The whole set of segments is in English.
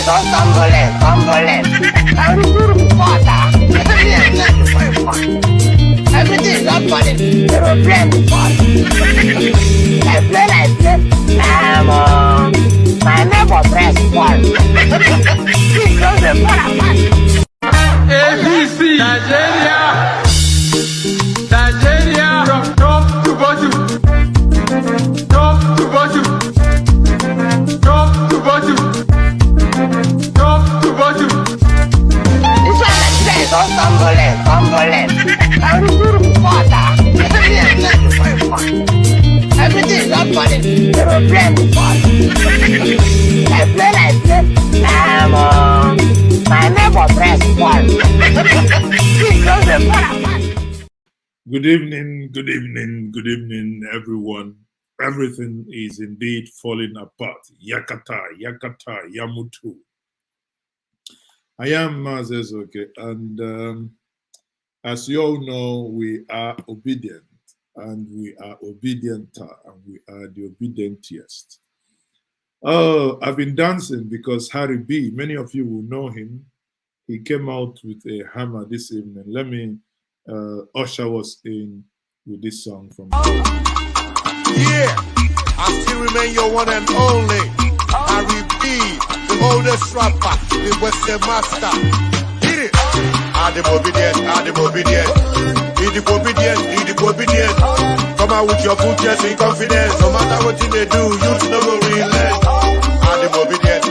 don't tumbling. I'm beautiful water. Everything is not funny. They will blame the fun. I play. My neighbor press one. He goes the fun apart. ABC Nigeria from top to bottom, top to bottom, top to bottom, top to bottom. This one that says don't tumbling. I'm beautiful water. Everything is not funny. They will blame the fun. I play. My neighbor press one. He goes the fun apart. Good evening, everyone. Everything is indeed falling apart. Yakata, Yamutu. I am Maazi Ezeoke, and as you all know, we are obedient, and we are obedienter, and we are the obedientiest. Oh, I've been dancing because Harry B, many of you will know him. He came out with a hammer this evening. Let me usher us in with this song from. Yeah, I still remain your one and only Harry B, the oldest rapper, the Western master. Hit it. Obedient. Come out with your full chest in confidence. No matter what they do, you no go relent. Obedient.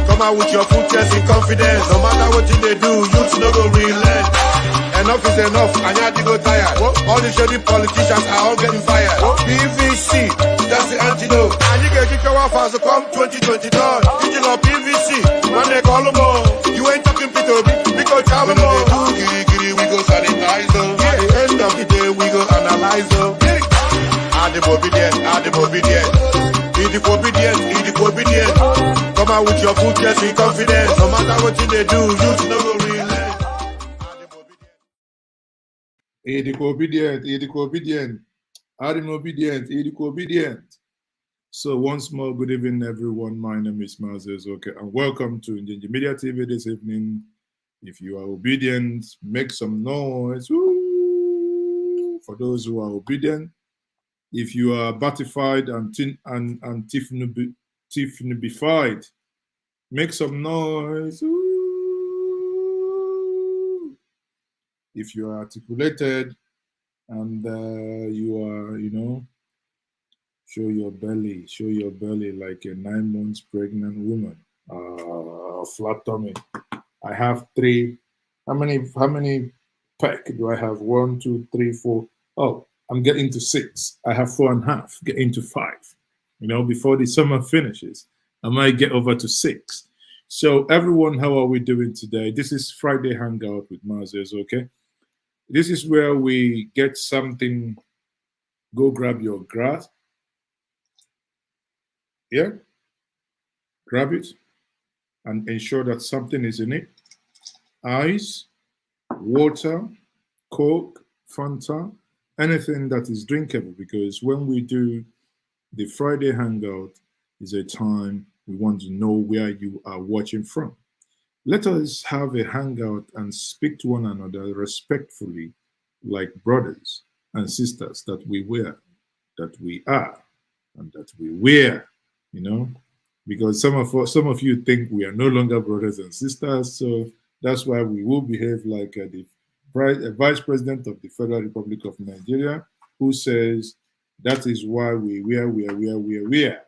Come out with your full chest in confidence. No matter what they do, you no go relent. Enough is enough, and you have to go tired. All the shady politicians are all getting fired. PVC, that's the antidote. And you can kick your fast to come 2022. Digital PVC, man, they call them all. You ain't talking P2B, because travel more. Giri, we go sanitize them. At the end of the day, we go analyze them. Obedient. Come out with your full chest in confidence. No matter what they do, you no go relent. Obedient. So once more, good evening, everyone. My name is Maazi Ezeoke, and welcome to Njenje Media TV this evening. If you are obedient, make some noise. Woo! For those who are obedient. If you are batified and Tiffany-bified, make some noise. Ooh. If you are articulated and you are, show your belly like a 9 months pregnant woman. Flat tummy. I have 3. How many peck do I have? 1, 2, 3, 4. Oh, I'm getting to 6. I have 4.5. Getting to 5. Before the summer finishes, I might get over to 6. So everyone, how are we doing today? This is Friday Hangout with Maazi Ezeoke. This is where we get something. Go grab your grass. Yeah. Grab it and ensure that something is in it. Ice, water, Coke, Fanta, anything that is drinkable, because when we do the Friday Hangout is a time we want to know where you are watching from. Let us have a hangout and speak to one another respectfully, like brothers and sisters that we are, and that we wear, because some of you think we are no longer brothers and sisters, so that's why we will behave like the Vice President of the Federal Republic of Nigeria, who says that is why we wear.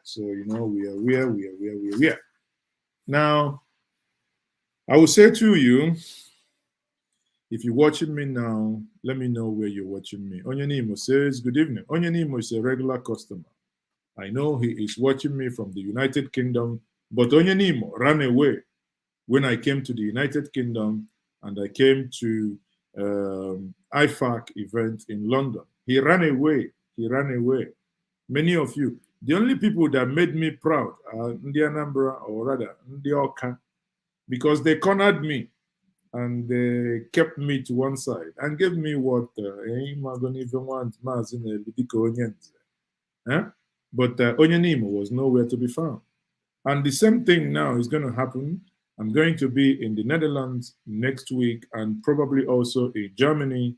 So, we are. Now, I will say to you, if you're watching me now, let me know where you're watching me. Onyenimo says, good evening. Onyenimo is a regular customer. I know he is watching me from the United Kingdom, but Onyenimo ran away when I came to the United Kingdom and I came to IFAC event in London. He ran away. Many of you, the only people that made me proud are Anambra, or rather Oka, because they cornered me and they kept me to one side and gave me what even want Maazi Ezeoke. but Onyenimo was nowhere to be found. And the same thing now is going to happen. I'm going to be in the Netherlands next week and probably also in Germany.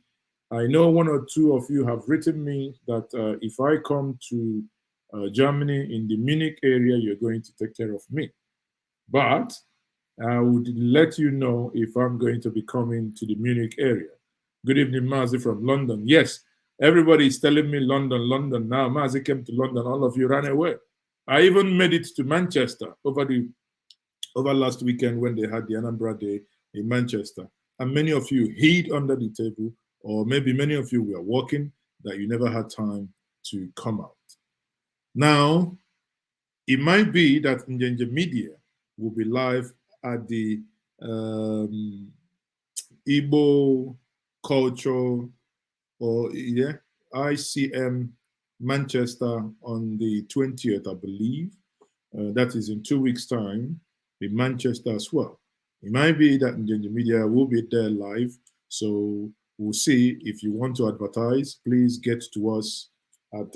I know one or two of you have written me that if I come to Germany in the Munich area, you're going to take care of me. But I would let you know if I'm going to be coming to the Munich area. Good evening, Maazi from London. Yes, everybody is telling me London, London. Now Maazi came to London, all of you ran away. I even made it to Manchester over last weekend when they had the Anambra Day in Manchester. And many of you hid under the table, or maybe many of you were working that you never had time to come out. Now, it might be that Njenje Media will be live at the Igbo Culture or ICM Manchester on the 20th, I believe. That is in 2 weeks' time in Manchester as well. It might be that Njenje Media will be there live. So we'll see. If you want to advertise, please get to us at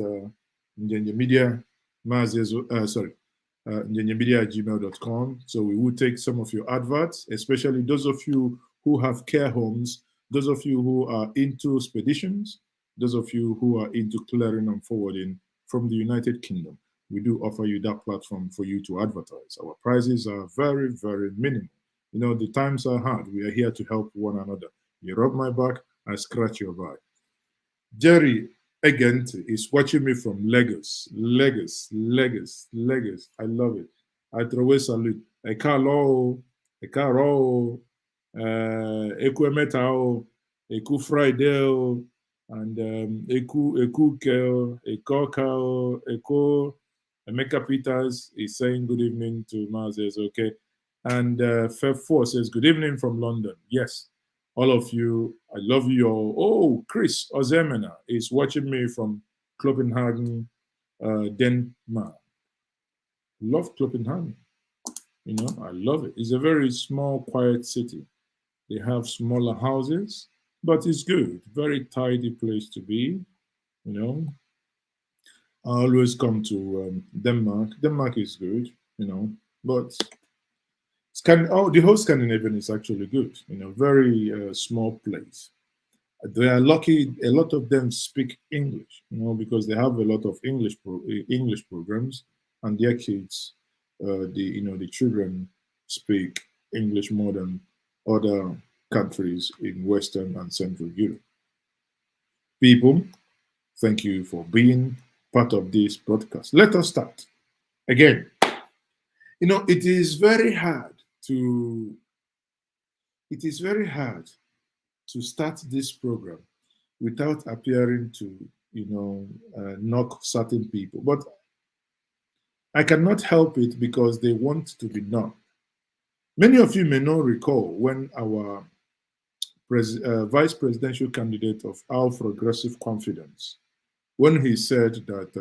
Njenje Media, njenjemedia@gmail.com. So we will take some of your adverts, especially those of you who have care homes, those of you who are into expeditions, those of you who are into clearing and forwarding from the United Kingdom. We do offer you that platform for you to advertise. Our prices are very, very minimal. You know, the times are hard. We are here to help one another. You rub my back, I scratch your back. Jerry Egent is watching me from Lagos. Lagos. I love it. I throw a salute. Ekalo, Ekuemetao, Eku Friday, and Eku Keo, Ekokao, Eko. Emeka Peters is saying good evening to Maazi Ezeoke. And Feb4 says good evening from London. Yes, all of you, I love you all. Oh, Chris Ozemena is watching me from Copenhagen, Denmark. Love Copenhagen. You know, I love it. It's a very small, quiet city. They have smaller houses, but it's good. Very tidy place to be, you know. I always come to Denmark. Denmark is good, you know, but the whole Scandinavian is actually good, you know, very small place. They are lucky, a lot of them speak English, you know, because they have a lot of English programs, and their kids, the children speak English more than other countries in Western and Central Europe. People, thank you for being part of this broadcast. Let us start. Again, you know, it is very hard to start this program without appearing to, you know, knock certain people. But I cannot help it because they want to be knocked. Many of you may not recall when our vice presidential candidate of Our Progressive Confidence, when he said that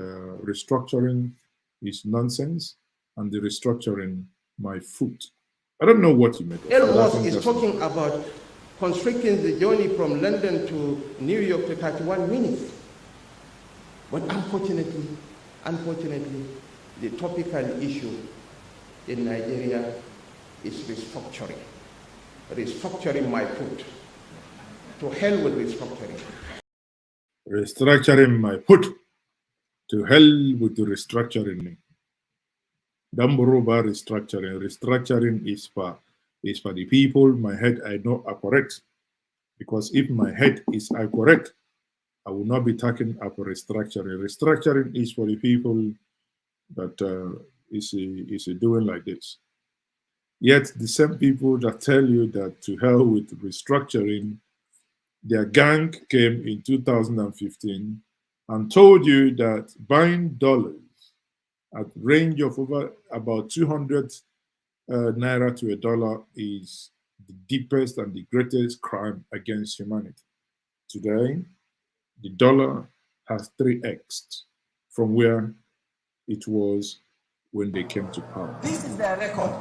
restructuring is nonsense and the restructuring my foot. I don't know what he meant. Elon Musk is talking about constricting the journey from London to New York to 31 minutes. But unfortunately, the topical issue in Nigeria is restructuring. Restructuring my foot. To hell with restructuring. Restructuring my foot. To hell with the restructuring. Damburuba restructuring. Restructuring is for the people. My head I know are correct. Because if my head is correct, I will not be talking about restructuring. Restructuring is for the people that is doing like this. Yet the same people that tell you that to hell with restructuring, their gang came in 2015 and told you that buying dollars at range of over about 200 naira to $1 is the deepest and the greatest crime against humanity. Today, the dollar has 3x from where it was when they came to power. This is their record.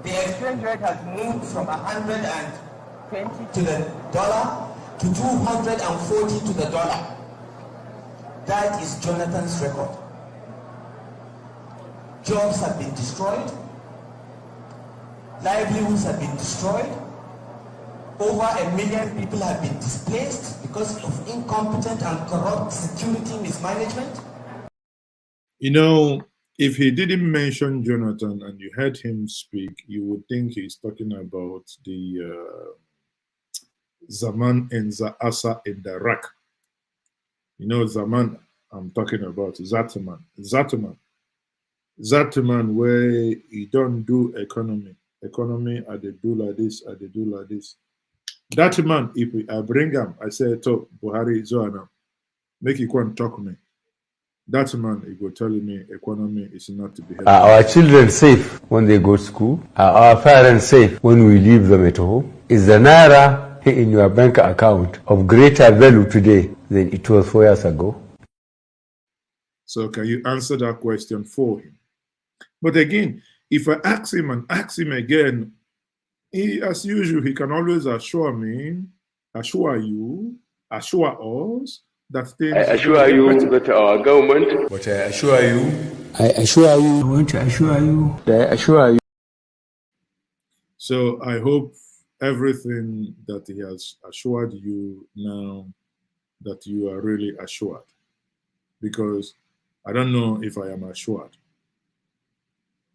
The exchange rate has moved from 120 to the dollar to 240 to the dollar. That is Jonathan's record. jobs have been destroyed, livelihoods have been destroyed, over 1 million people have been displaced because of incompetent and corrupt security mismanagement. You know, if he didn't mention Jonathan and you heard him speak, you would think he's talking about the Zaman and Zaasa in the Iraq. You know, Zaman I'm talking about, Zataman, where he don't do economy. Economy, I they do like this, I they do like this. That man, if I bring him, I say, to Buhari, Zoana, make you come talk to me. That man, he go telling me economy is not to be helped. Are our children safe when they go to school? Are our parents safe when we leave them at home? Is the Naira in your bank account of greater value today than it was 4 years ago? So can you answer that question for him? But again, if I ask him and ask him again, he, as usual, he can always assure me, assure you, assure us that things. I assure you that our government. But I assure you. I assure you. I want to assure you. I assure you. So I hope everything that he has assured you now, that you are really assured. Because I don't know if I am assured.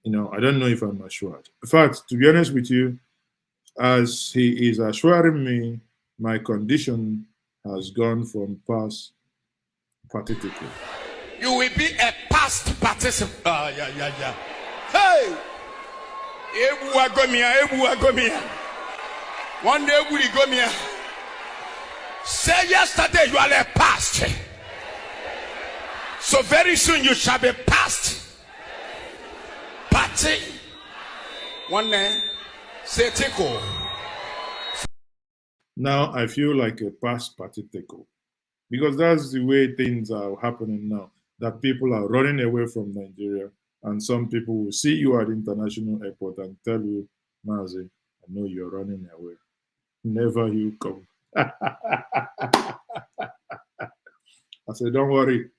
You know, I don't know if I'm assured. In fact, to be honest with you, as he is assuring me, my condition has gone from past participant. You will be a past participant. Yeah. Hey! One day we go here. Say yesterday you are a past. So very soon you shall be past. Party. One day, say tickle. Now I feel like a past party tickle. Because that's the way things are happening now. That people are running away from Nigeria, and some people will see you at the international airport and tell you, Maazi, I know you're running away. Never you come. I said, don't worry.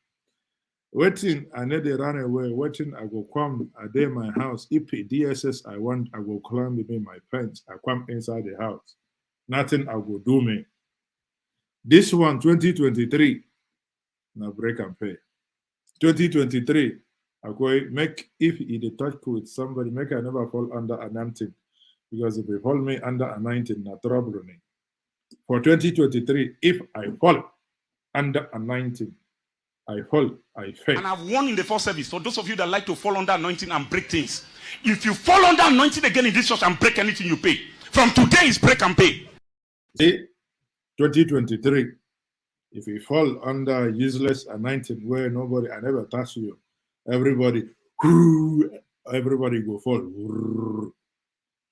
Waiting, I know they run away. Waiting, I go come a day my house. If DSS I want, I go climb in my pants. I come inside the house. Nothing I go do me. This one, 2023, now break and pay. 2023, I go make, if he touch with somebody, make I never fall under a 19. Because if they fall me under a 19, na trouble. For 2023, if I fall under a 19, I fall, I fail. And I've warned in the first service, for those of you that like to fall under anointing and break things, if you fall under anointing again in this church and break anything you pay, from today is break and pay. See, 2023, if you fall under useless anointing where nobody, I never touch you, everybody go fall.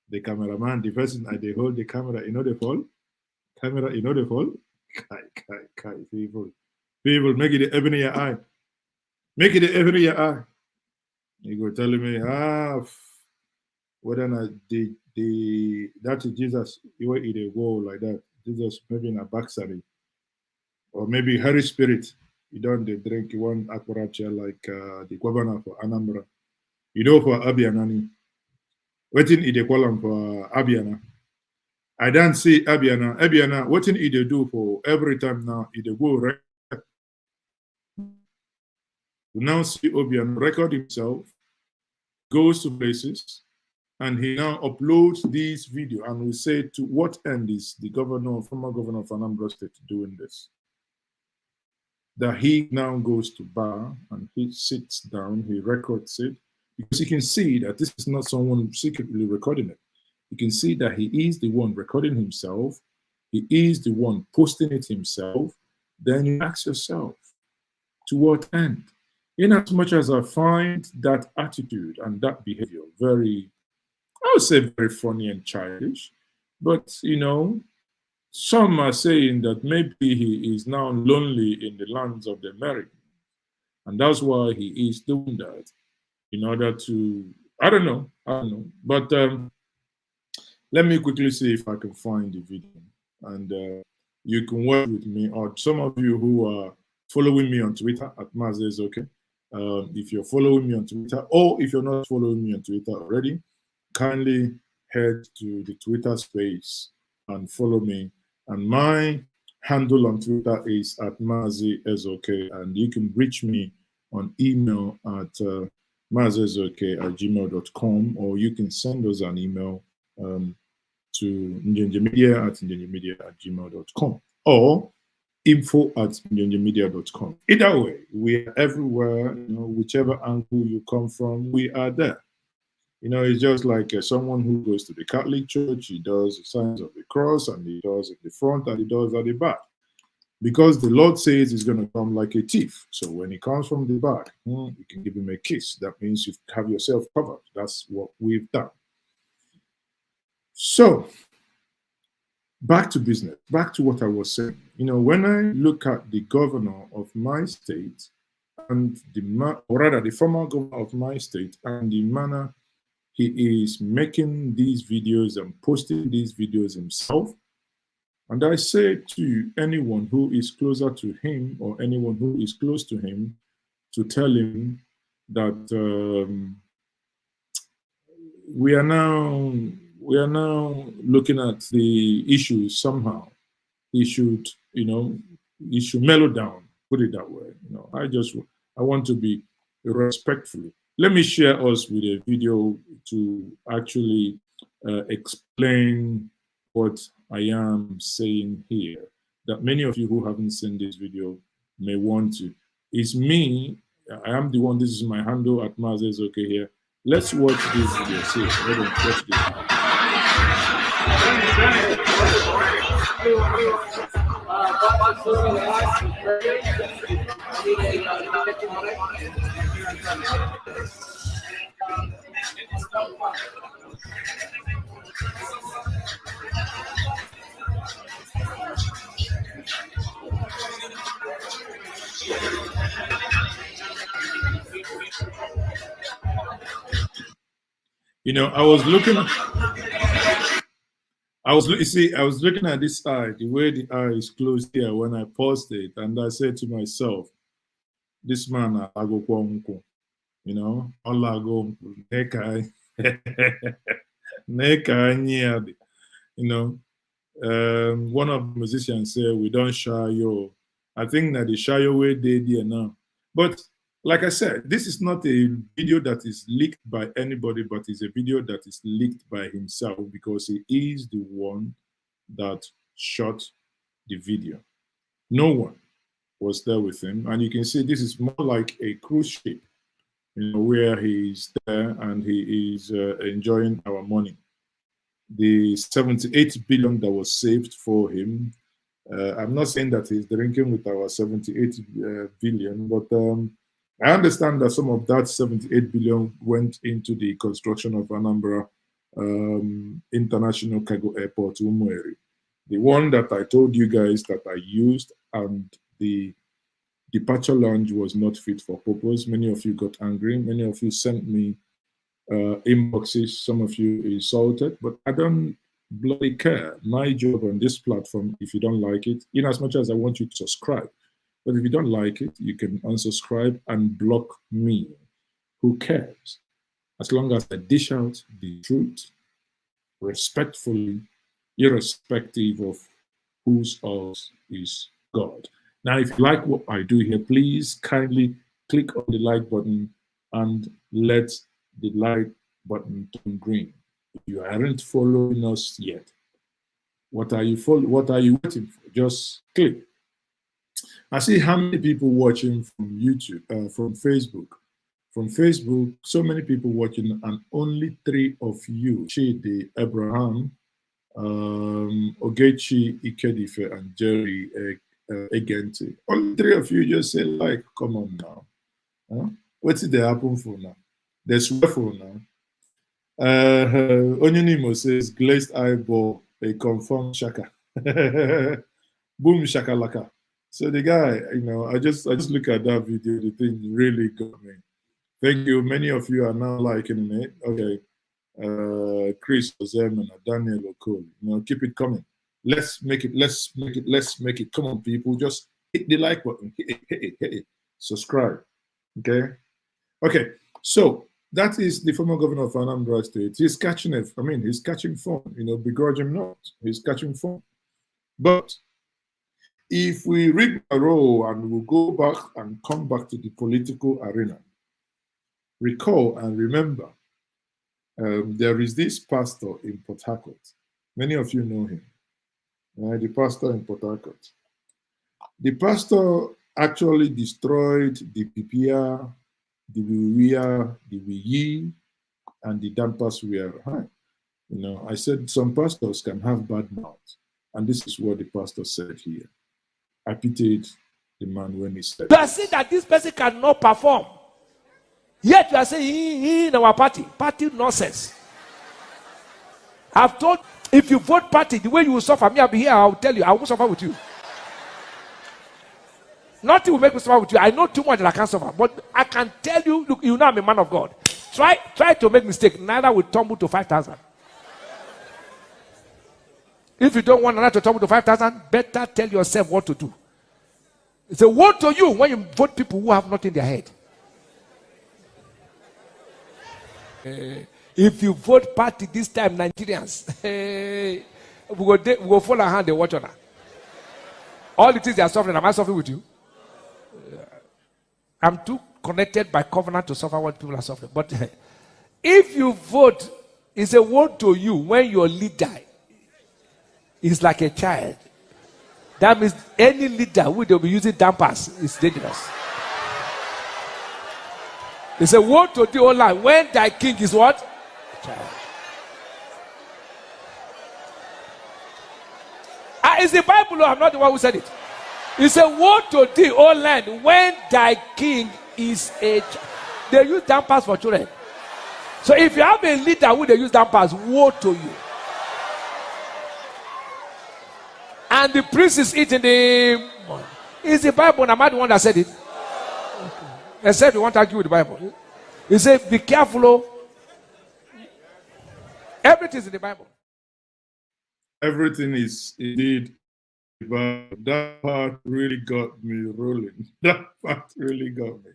The cameraman, the person, they hold the camera, you know they fall? Camera, you know they fall? Kai, people. People, make it even in your eye. Make it even in your eye. You go telling me, whether not that is Jesus, you will eat a go like that. Jesus maybe in a backside. Or maybe Holy Spirit, you don't drink one apparatus like the governor for Anambra. You know for Abianani. Waiting in the column for Abiana. I don't see Abiana. Abiana, what did they do for every time now? They go right. You now see Obiano record himself, goes to places, and he now uploads this video and we say to what end is the governor, former governor of Anambra State doing this? That he now goes to bar and he sits down, he records it, because he can see that this is not someone secretly recording it. You can see that he is the one recording himself, he is the one posting it himself. Then you ask yourself, to what end? In as much as I find that attitude and that behavior very, I would say very funny and childish, but you know, some are saying that maybe he is now lonely in the lands of the Americans. And that's why he is doing that in order to, I don't know. But let me quickly see if I can find the video. And you can work with me, or some of you who are following me on Twitter at Maazi Ezeoke, If you're following me on Twitter, or if you're not following me on Twitter already, kindly head to the Twitter space and follow me. And my handle on Twitter is at Maazi Ezeoke, and you can reach me on email at maazeezeoke@gmail.com, or you can send us an email to njenjemedia@njenjemedia@gmail.com, or info@njenjemedia.com. Either way, we are everywhere. Whichever angle you come from, we are there. It's just like someone who goes to the Catholic Church. He does the signs of the cross, and he does at the front, and he does at the back, because the Lord says he's going to come like a thief. So when he comes from the back, you can give him a kiss. That means you have yourself covered. That's what we've done. So back to business, back to what I was saying. When I look at the governor of my state, and the former governor of my state, and the manner he is making these videos and posting these videos himself, and I say to anyone who is closer to him, or anyone who is close to him, to tell him that we are now looking at the issues somehow. He should mellow down, put it that way. I want to be respectful. Let me share us with a video to actually explain what I am saying here, that many of you who haven't seen this video may want to. It's me. I am the one. This is my handle at Maazi Ezeoke here. Let's watch this video. See, let us watch this. I was looking at this eye, the way the eye is closed here when I paused it, and I said to myself, this man, Alago, Alago, Nekai, Nekai, one of the musicians said, we don't shy yo. I think that the shy way they there now. But like I said, this is not a video that is leaked by anybody, but it's a video that is leaked by himself, because he is the one that shot the video. No one was there with him. And you can see this is more like a cruise ship, where he's there and he is enjoying our money. The 78 billion that was saved for him. I'm not saying that he's drinking with our 78 billion, but I understand that some of that 78 billion went into the construction of Anambra International Cargo Airport, Umueri. The one that I told you guys that I used, and the departure lounge was not fit for purpose. Many of you got angry. Many of you sent me inboxes. Some of you insulted, but I don't bloody care. My job on this platform, if you don't like it, in as much as I want you to subscribe, but if you don't like it, you can unsubscribe and block me. Who cares? As long as I dish out the truth respectfully, irrespective of whose else is God. Now, if you like what I do here, please kindly click on the like button and let the like button turn green. If you aren't following us yet, what are you waiting for? Just click. I see how many people watching from YouTube, from Facebook. From Facebook, so many people watching, and only 3 of you, Chidi, Abraham, Ogechi, Ikedife, and Jerry Egenti. Only 3 of you just say like, come on now. Huh? What did they happen for now? They swear for now. Onyenimo says, glazed eyeball, a confirmed shaka. Boom shakalaka. So the guy, I just look at that video, the thing really got me. Thank you. Many of you are now liking it. Okay. Chris Ozem and Daniel Okoli. Keep it coming. Let's make it. Come on, people. Just hit the like button. Hit it. Subscribe. Okay. Okay, so that is the former governor of Anambra State. He's catching he's catching form, begrudge him not. He's catching form. But if we rigmarole and we'll go back and come back to the political arena, recall and remember, there is this pastor in Port Harcourt. Many of you know him, right? The pastor in Port Harcourt. The pastor actually destroyed the PPR, the Wiwia, the Wiyi, and the dampers we are behind. I said some pastors can have bad mouths, and this is what the pastor said here. I pitied the man when he said, "You are saying that this person cannot perform, yet you are saying he in our party nonsense." I've told, if you vote party, the way you will suffer, me, I'll be here, I'll tell you, I will suffer with you. Nothing will make me suffer with you. I know too much that I can't suffer. But I can tell you, look, you know I'm a man of God. Try to make mistake. Neither will tumble to 5,000. If you don't want another to tumble to 5,000, better tell yourself what to do. It's a word to you when you vote people who have nothing in their head. If you vote party this time, Nigerians, we go fall our hand and watch on her. All the things they are suffering, am I suffering with you? I'm too connected by covenant to suffer what people are suffering. But if you vote, it's a word to you when your leader is like a child. That means any leader who will be using dampers is dangerous. It's a word to the whole land. When thy king is what? A child. It's the Bible, I'm not the one who said it. It's a word to thee, O land, when thy king is a child. They use dampers for children. So if you have a leader who they use dampers, woe to you. And the priest is eating the... It's the Bible, am I the one that said it? Okay. Except you want to argue with the Bible. He said, be careful. Everything is in the Bible. Everything is indeed, but that part really got me rolling. That part really got me.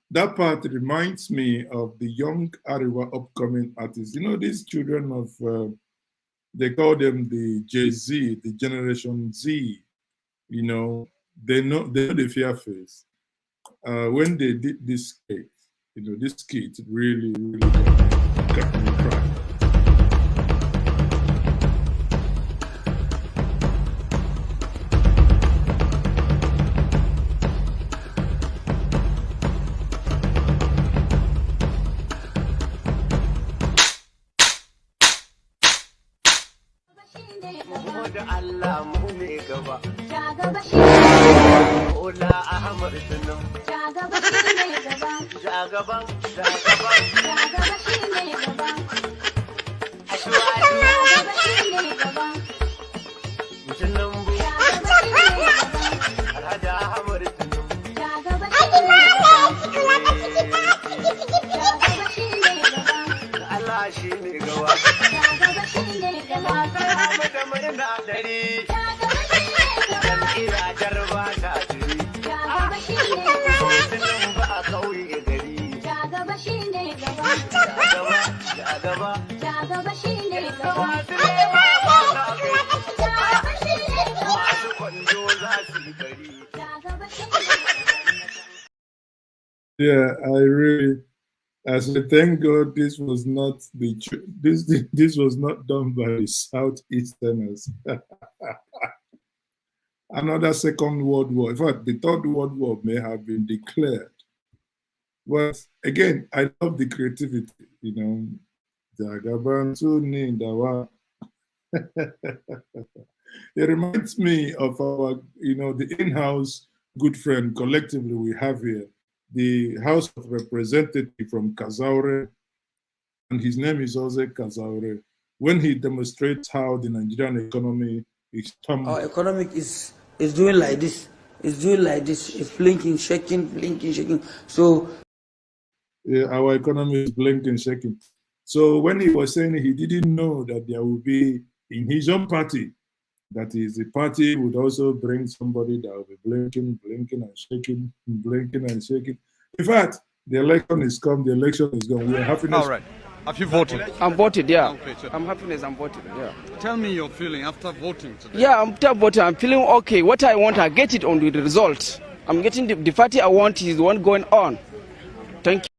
That part reminds me of the young Ariwa upcoming artists. These children of, they call them the Jay-Z, the Generation Z. They know the fear face. When they did this skit, this skit really, really got me crying. Yeah, I said, thank God this was not this was not done by the Southeasterners. Another Second World War. In fact, the Third World War may have been declared. But again, I love the creativity, It reminds me of our, the in-house good friend collectively we have here, the House of Representatives from Kazaure, and his name is Jose Kazaure. When he demonstrates how the Nigerian economy is tumbling. Our economy is doing like this. It's doing like this. It's blinking, shaking, blinking, shaking. So yeah, our economy is blinking, shaking. So when he was saying he didn't know that there would be in his own party, that is, the party would also bring somebody that will be blinking, blinking and shaking, blinking and shaking. In fact, The election is come, the election is gone. We are happiness. All right. Have you voted? I'm voted, yeah. Okay, so I'm happiness, I'm voted, yeah. tell me your feeling after voting today. Yeah, after voting, I'm feeling okay. What I want, I get it on the result. I'm getting the party I want is the one going on. Thank you.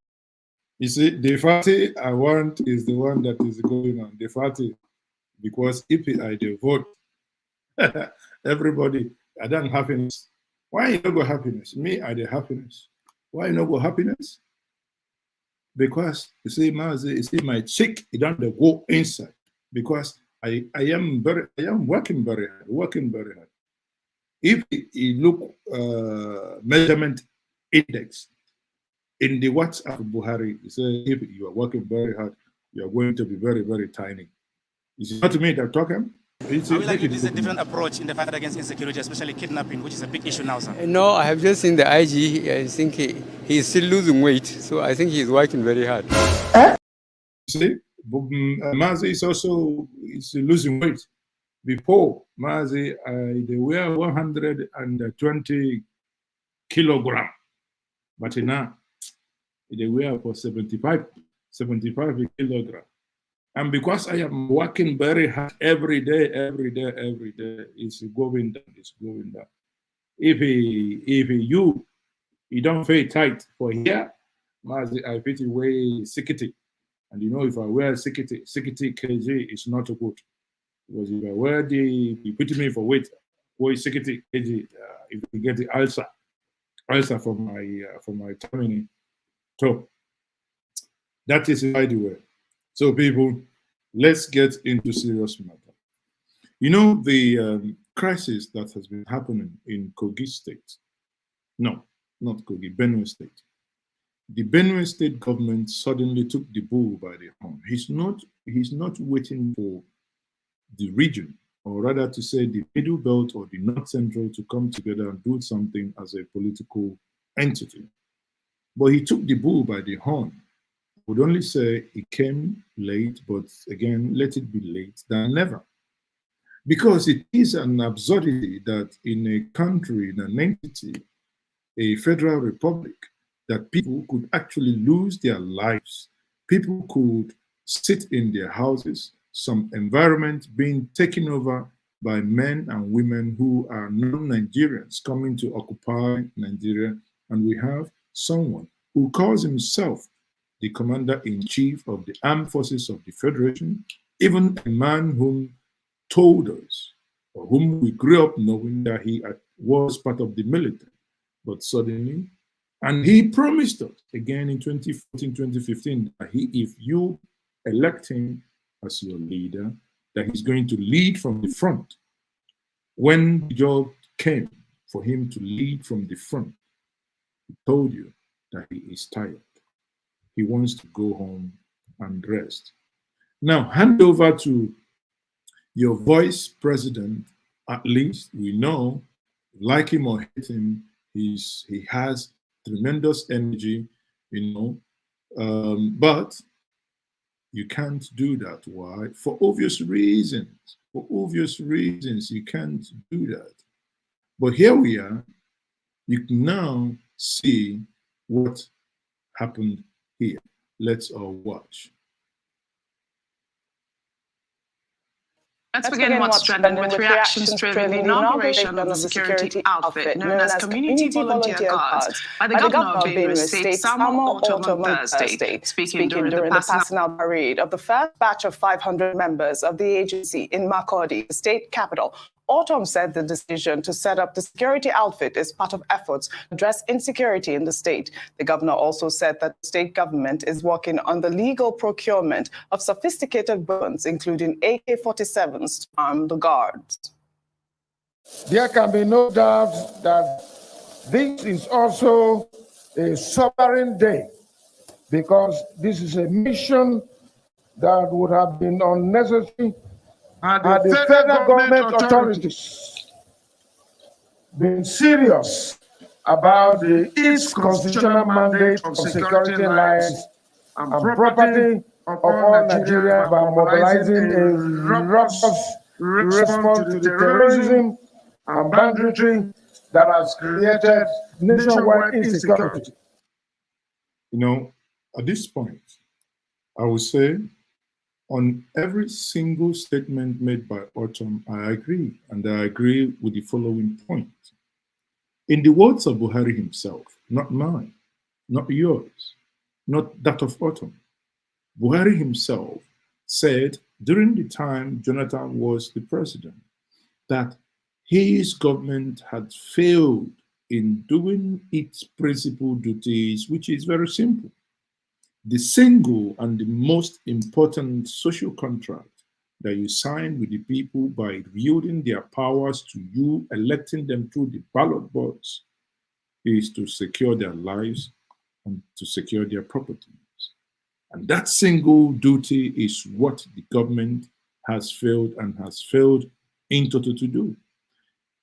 You see, the party I want is the one that is going on. The party, because if I do vote, everybody, I don't happiness. Why you not go happiness? Me, I the happiness. Why you not go happiness? Because you see, Maazi, you see my cheek, it don't go inside. Because I am working very hard. If you look measurement index in the WhatsApp Buhari, you say if you are working very hard, you are going to be very, very tiny. It's not me that talking. I feel like it is a different approach in the fight against insecurity, especially kidnapping, which is a big issue now, sir. No, I have just seen the IG. I think he is still losing weight, so I think he is working very hard. See, Maazi is also losing weight. Before Maazi, they were 120 kilogram, but now they were for 75 kilogram. And because I am working very hard every day, it's going down. If you don't pay tight for here, Maazi, I fit weigh 60. And you know, if I wear 60 kg, it's not good. Because if I wear you put me for weight, weigh 60 kg, if you get the ulcer from my tummy top. That is by the way. So people, let's get into serious matter. You know the crisis that has been happening in Kogi State. No, not Kogi, Benue State. The Benue State government suddenly took the bull by the horn. He's not waiting for the region, or rather to say the Middle Belt or the North Central to come together and do something as a political entity. But he took the bull by the horn. Would only say it came late, but again, let it be late than never. Because it is an absurdity that in a country, in an entity, a federal republic, that people could actually lose their lives. People could sit in their houses, some environment being taken over by men and women who are non-Nigerians coming to occupy Nigeria. And we have someone who calls himself the commander-in-chief of the armed forces of the Federation, even a man whom told us, or whom we grew up knowing that he was part of the military, but suddenly, and he promised us again in 2014, 2015, that if you elect him as your leader, that he's going to lead from the front. When the job came for him to lead from the front, he told you that he is tired. He wants to go home and rest. Now, hand over to your vice president. At least we know, like him or hate him, he has tremendous energy, you know, but you can't do that. Why? For obvious reasons. For obvious reasons, you can't do that. But here we are. You can now see what happened here. Let's all watch. Let's begin what's trending with reactions trailing the inauguration of the security outfit known as Community Volunteer Guards by the governor of Benue State, Samuel Autumn on Thursday, speaking during the passing out parade of the first batch of 500 members of the agency in Makurdi, the state capital. Autumn said the decision to set up the security outfit is part of efforts to address insecurity in the state. The governor also said that the state government is working on the legal procurement of sophisticated weapons, including AK-47s, to arm the guards. There can be no doubt that this is also a sobering day, because this is a mission that would have been unnecessary had the federal government authorities been serious about its constitutional mandate of security lives and property of all Nigerians by mobilizing a robust response to the terrorism and banditry that has created nationwide insecurity. You know, at this point, I would say on every single statement made by Autumn, I agree. And I agree with the following point. In the words of Buhari himself, not mine, not yours, not that of Autumn, Buhari himself said during the time Jonathan was the president that his government had failed in doing its principal duties, which is very simple. The single and the most important social contract that you sign with the people by yielding their powers to you, electing them through the ballot box, is to secure their lives and to secure their properties. And that single duty is what the government has failed and has failed in total to do.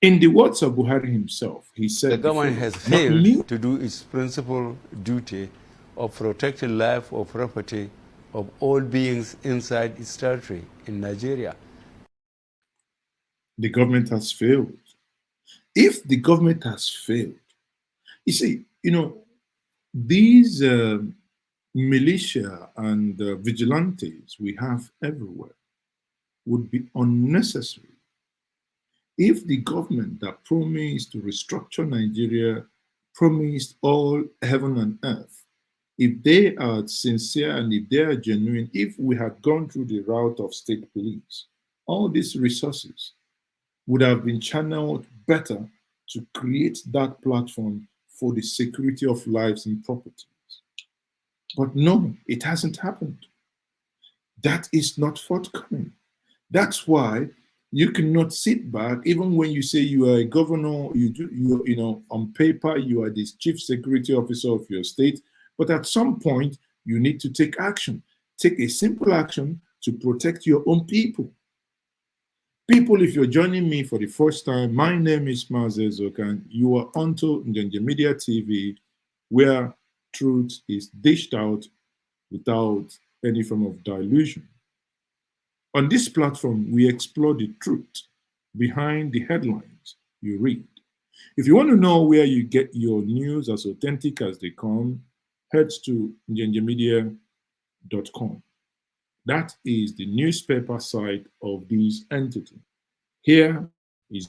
In the words of Buhari himself, he said, the government has failed to do its principal duty of protecting life or property of all beings inside its territory in Nigeria. The government has failed. If the government has failed, you see, these militia and vigilantes we have everywhere would be unnecessary if the government that promised to restructure Nigeria, promised all heaven and earth, if they are sincere and if they are genuine, if we had gone through the route of state police, all these resources would have been channeled better to create that platform for the security of lives and properties. But no, it hasn't happened. That is not forthcoming. That's why you cannot sit back, even when you say you are a governor, on paper, you are the chief security officer of your state, but at some point, you need to take action. Take a simple action to protect your own people. People, if you're joining me for the first time, my name is Maazi Ezeoke, and you are onto Njenje Media TV, where truth is dished out without any form of dilution. On this platform, we explore the truth behind the headlines you read. If you want to know where you get your news as authentic as they come, head to njenjemedia.com. That is the newspaper side of this entity. Here is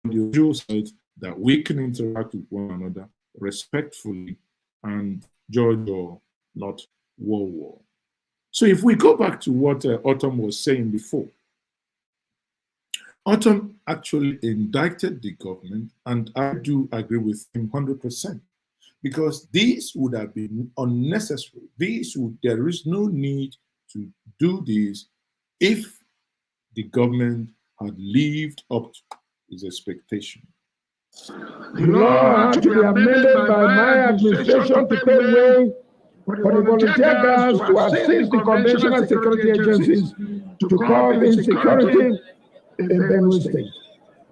the usual site that we can interact with one another respectfully and judge or not war. So if we go back to what Autumn was saying before, Autumn actually indicted the government, and I do agree with him 100%, because this would have been unnecessary. There is no need to do this if the government had lived up to his expectation. The law had to be amended by my administration to pave way for the volunteer guards to assist the conventional security agencies to curb insecurity in Benue State.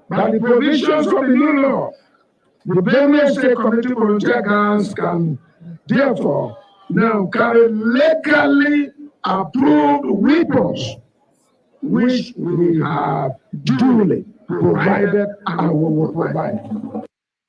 By the provisions of the new law, the Benue State Community Volunteer Guards can therefore now carry legally approved weapons, which we have duly provided and will provide.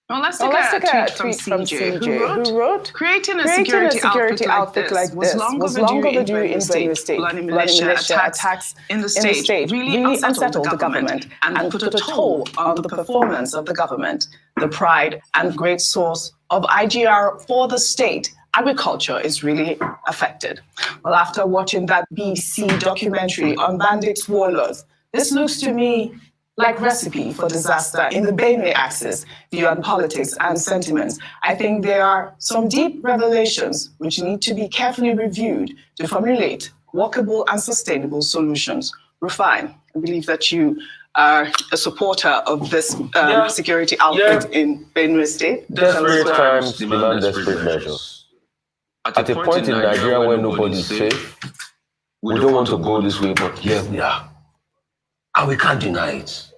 Well, let's take a tweet from Njenje, who wrote, creating a security outfit like this was long overdue in Benue State. Bloody militia attacks in the state really unsettled the government and put a toll on the performance of the government. The pride and great source of IGR for the state, agriculture, is really affected. Well, after watching that BC documentary on bandits warlords, this looks to me like recipe for disaster in the Benue axis, beyond politics and sentiments. I think there are some deep revelations which need to be carefully reviewed to formulate workable and sustainable solutions. Rufine, I believe that you are a supporter of this security outfit in Benue State. Desperate times demand desperate measures. At a point in Nigeria where nobody is safe, we don't want to go this way, but here we are. And we can't deny it.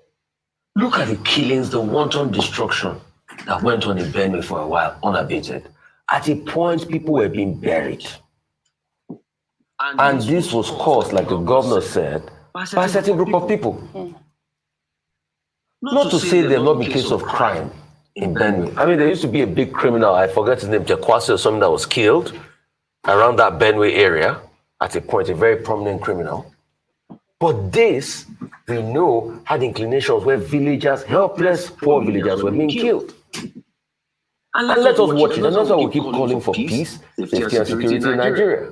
Look at the killings, the wanton destruction that went on in Benue for a while, unabated. At a point, people were being buried. And this was caused, like the governor said, by a certain group of people. Not to say there have not been cases of crime in Benue. I mean, there used to be a big criminal, I forget his name, Jakwasi or something, that was killed around that Benue area at a point, a very prominent criminal. But this, we know, had inclinations where villagers, helpless, poor villagers were being killed. And let us watch it. And that's why we keep calling for peace, safety, and security in Nigeria.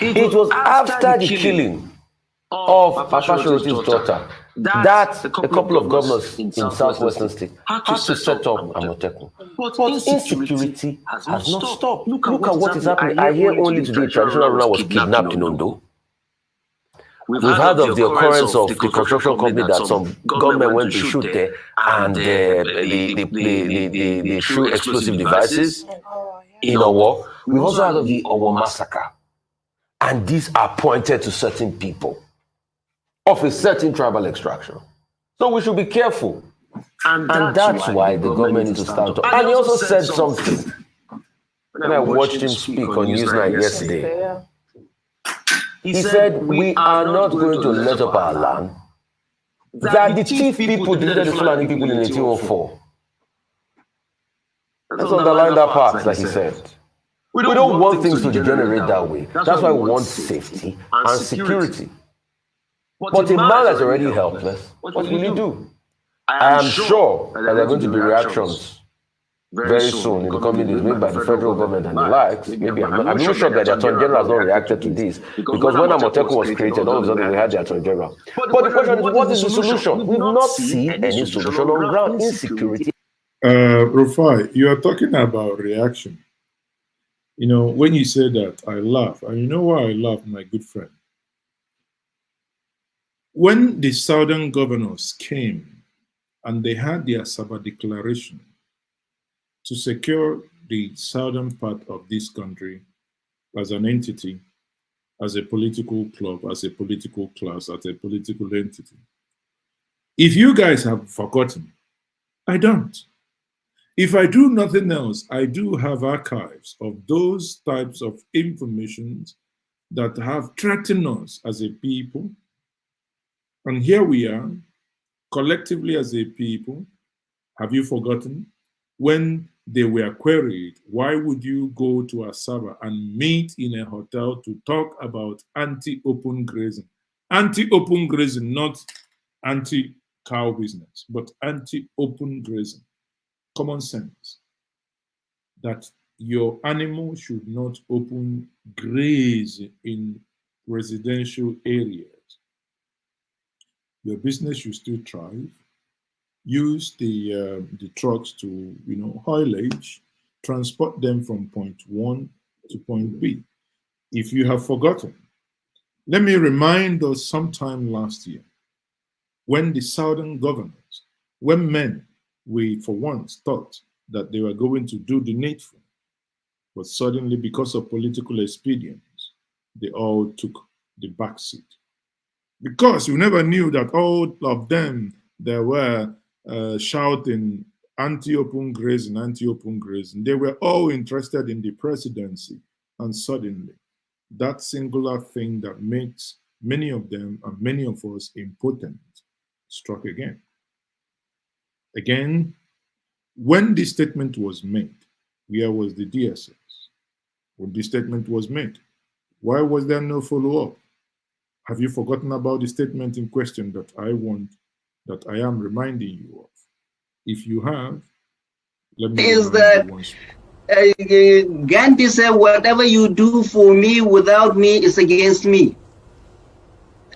It was after the killing of Afashiroti's daughter that a couple of governors in southwestern states had to set up Amotekun. But insecurity has not stopped. Look at what is happening. I hear only today a traditional ruler was kidnapped in Ondo. We've heard of the occurrence of the construction company that some gunmen went to shoot there and they threw explosive devices in Owo. We've also heard of the Owo massacre. And these are pointed to certain people of a certain tribal extraction. So we should be careful. And that's why the government needs to stand up. And he also said something. When I watched him speak on Newsnight yesterday, he said, we are not going to let up our land. That the chief people defeated the Fulani people in 1804. Let's underline that part, like he said. We don't want things to degenerate that way. That's why we want safety and security. But a man that's already helpless, what will he do? I am sure that there are going to be reactions very soon in the coming days, made by the federal government and the likes. Maybe I'm not sure that the Attorney General has not reacted to this, because when Amotekun was created, all of a sudden we had the Attorney General. But the question is, what is the solution? We've not seen any solution on ground. Insecurity. Rufai, you are talking about reaction. You know, when you say that, I laugh. And you know why I laugh, my good friend? When the southern governors came and they had their Sabah declaration to secure the southern part of this country as an entity, as a political club, as a political class, as a political entity. If you guys have forgotten, I don't. If I do nothing else, I do have archives of those types of information that have threatened us as a people. And here we are, collectively as a people. Have you forgotten? When they were queried, why would you go to Asaba and meet in a hotel to talk about anti-open grazing? Anti-open grazing, not anti-cow business, but anti-open grazing. Common sense. That your animal should not open graze in residential areas. Your business should still thrive. Use the trucks to, haulage, transport them from point 1 to point B. If you have forgotten, let me remind us sometime last year, when the southern governors, when men, we for once thought that they were going to do the needful, but suddenly because of political expedience, they all took the back seat. Because you never knew that all of them, they were shouting anti-open grazing, anti-open grazing. They were all interested in the presidency. And suddenly, that singular thing that makes many of them and many of us impotent struck again. Again, when this statement was made, where was the DSS? When this statement was made, why was there no follow-up? Have you forgotten about the statement in question that I am reminding you of? If you have, let me is that Gandhi said, whatever you do for me without me is against me.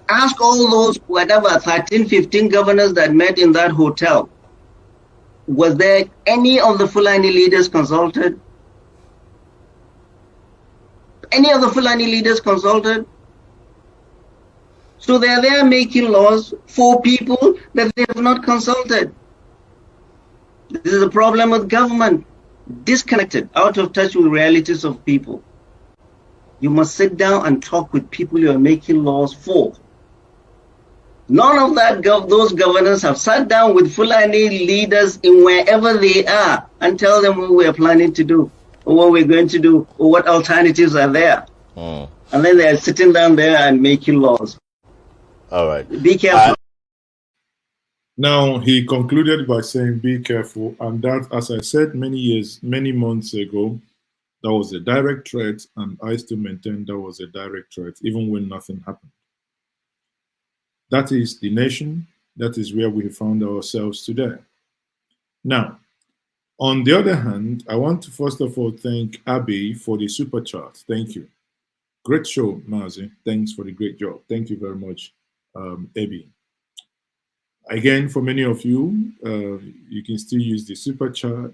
Ask all those, 13, 15 governors that met in that hotel. Was there any of the Fulani leaders consulted? Any of the Fulani leaders consulted? So they're there making laws for people that they have not consulted. This is a problem with government, disconnected, out of touch with realities of people. You must sit down and talk with people you are making laws for. None of those governors have sat down with Fulani leaders in wherever they are and tell them what we're planning to do, or what we're going to do, or what alternatives are there. And then they're sitting down there and making laws. All right. Be careful. Now, he concluded by saying, be careful. And that, as I said many months ago, That was a direct threat, and I still maintain that was a direct threat, even when nothing happened. That is the nation. That is where we found ourselves today. Now, on the other hand, I want to first of all thank Abby for the super chat. Thank you. Great show, Maazi. Thanks for the great job. Thank you very much, Abby. Again, for many of you, you can still use the super chat.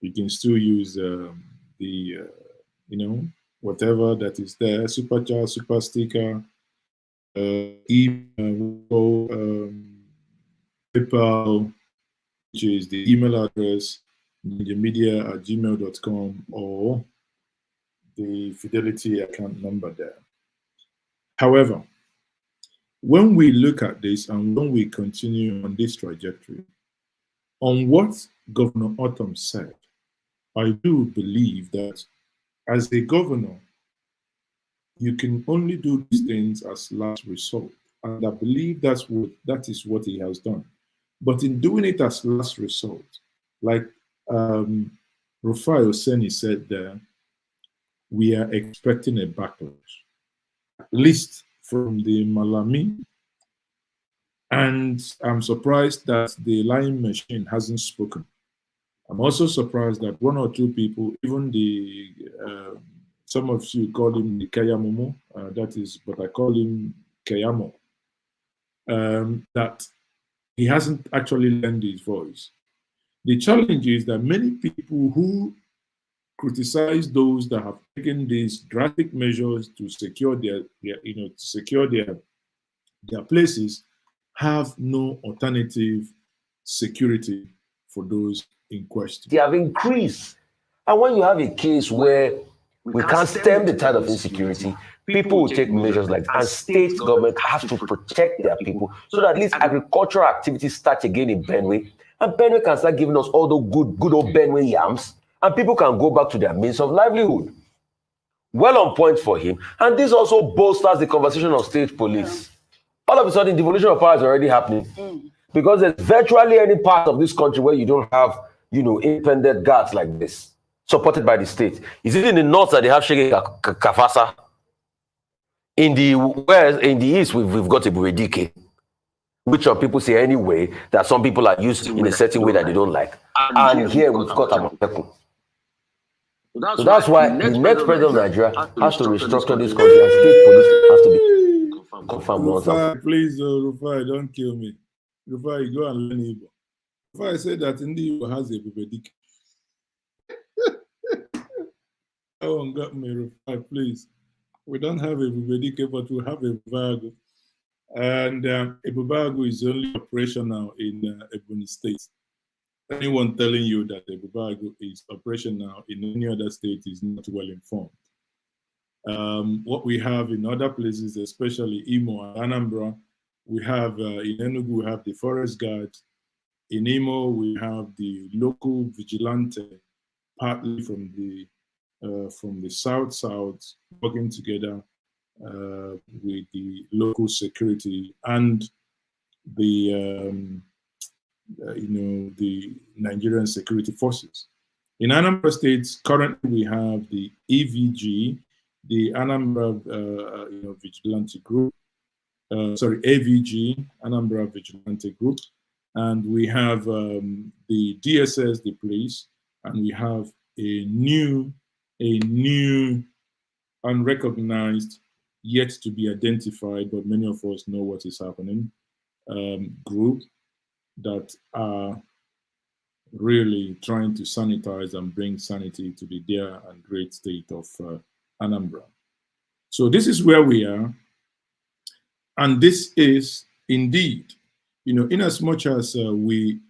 You can still use whatever that is there, super chat, super sticker, email, PayPal, which is the email address, njenjemedia@gmail.com, or the Fidelity account number there. However, when we look at this and when we continue on this trajectory, on what Governor Autumn said, I do believe that as a governor, you can only do these things as last resort. And I believe that is what he has done. But in doing it as last resort, like Rufai Oseni said there, we are expecting a backlash, at least from the Malami. And I'm surprised that the lying machine hasn't spoken. I'm also surprised that one or two people, even the some of you call him the Kayamomo, that is, but I call him Kayamo, that he hasn't actually lent his voice. The challenge is that many people who criticize those that have taken these drastic measures to secure their places have no alternative security for those in question. They have increased. And when you have a case where we can't stem the tide of insecurity, people will take measures like that. And state government have to protect their people so that at least agricultural activities start again in Benue. And Benue can start giving us all the good old Benue yams. And people can go back to their means of livelihood. Well on point for him. And this also bolsters the conversation of state police. All of a sudden, devolution of power is already happening. Because there's virtually any part of this country where you don't have, independent guards like this, supported by the state. Is it in the north that they have Shege Kafasa? In the east, we've got a Buredike, which some people say anyway, that some people are used in a certain way that they don't like. And here we've got Amotekun. So that's why the next president of Nigeria has to restructure this country, and state police have to be confirmed. Rufai, please, Rufai, don't kill me. Rufai, go and learn Igbo. Rufai said that Indi Igbo has a Bubedik. Oh, got me, Rufai, please. We don't have a Bubedike, but we have a Bubago. And a Bubago is only operational in Ebonyi State. Anyone telling you that a Bubago is operational in any other state is not well informed. What we have in other places, especially Imo and Anambra, we have in Enugu, we have the forest guard. In Imo, we have the local vigilante, partly from the south working together with the local security and the the Nigerian security forces. In Anambra State, currently we have the EVG, the Anambra Vigilante Group, AVG, Anambra Vigilante Group, and we have the DSS, the police, and we have a new unrecognized, yet to be identified, but many of us know what is happening, group that are really trying to sanitize and bring sanity to the dear and great state of Anambra. So this is where we are. And this is indeed, in as much as we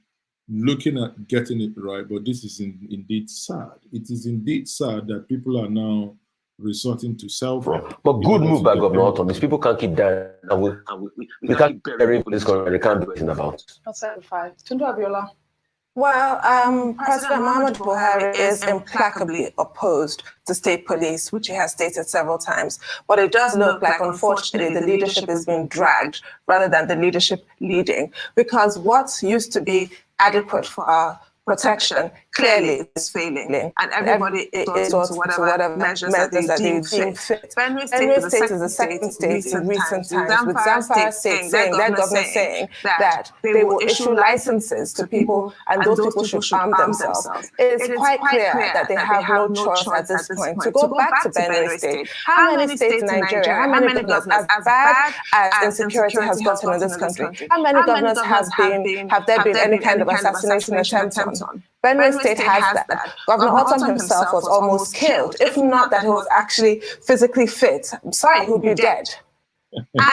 looking at getting it right, but this is indeed sad. It is indeed sad that people are now resorting to self-help. But good move by Governor Autumn is people can't keep that. We can't keep burying this country. They can't do anything about it. That's 5. Tundu Abiola. Well, President Muhammadu Buhari is implacably opposed to state police, which he has stated several times. But it does look like, unfortunately, the leadership is being dragged rather than the leadership leading, because what used to be adequate for our protection clearly is failing, and everybody is to whatever measures that they deem fit. Benue State is the second state in recent times, with Zamfara State saying, their governor saying that they will issue licenses to people and those people should arm themselves. It is quite clear that they have no choice at this point. To go back to Benue State, how many states in Nigeria, how many governors, as bad as insecurity has gotten in this country, how many governors have there been any kind of assassination attempt on? Benue State has that. Governor Autumn himself was almost killed, if not that he was actually physically fit. I'm sorry, he would be dead.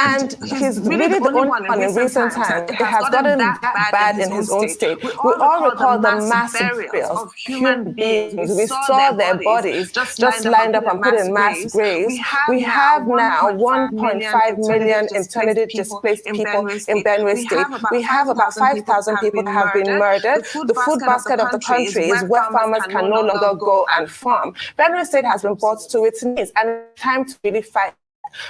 And he's really the only one in recent times that has gotten that bad in his own state. We all recall the mass burials of human beings. We saw their bodies just lined up and put in mass graves. We have now 1.5 million internally displaced people in Benue State. We have about 5,000 people that have been murdered. The food basket of the country is where farmers can no longer go and farm. Benue State has been brought to its knees, and it's time to really fight.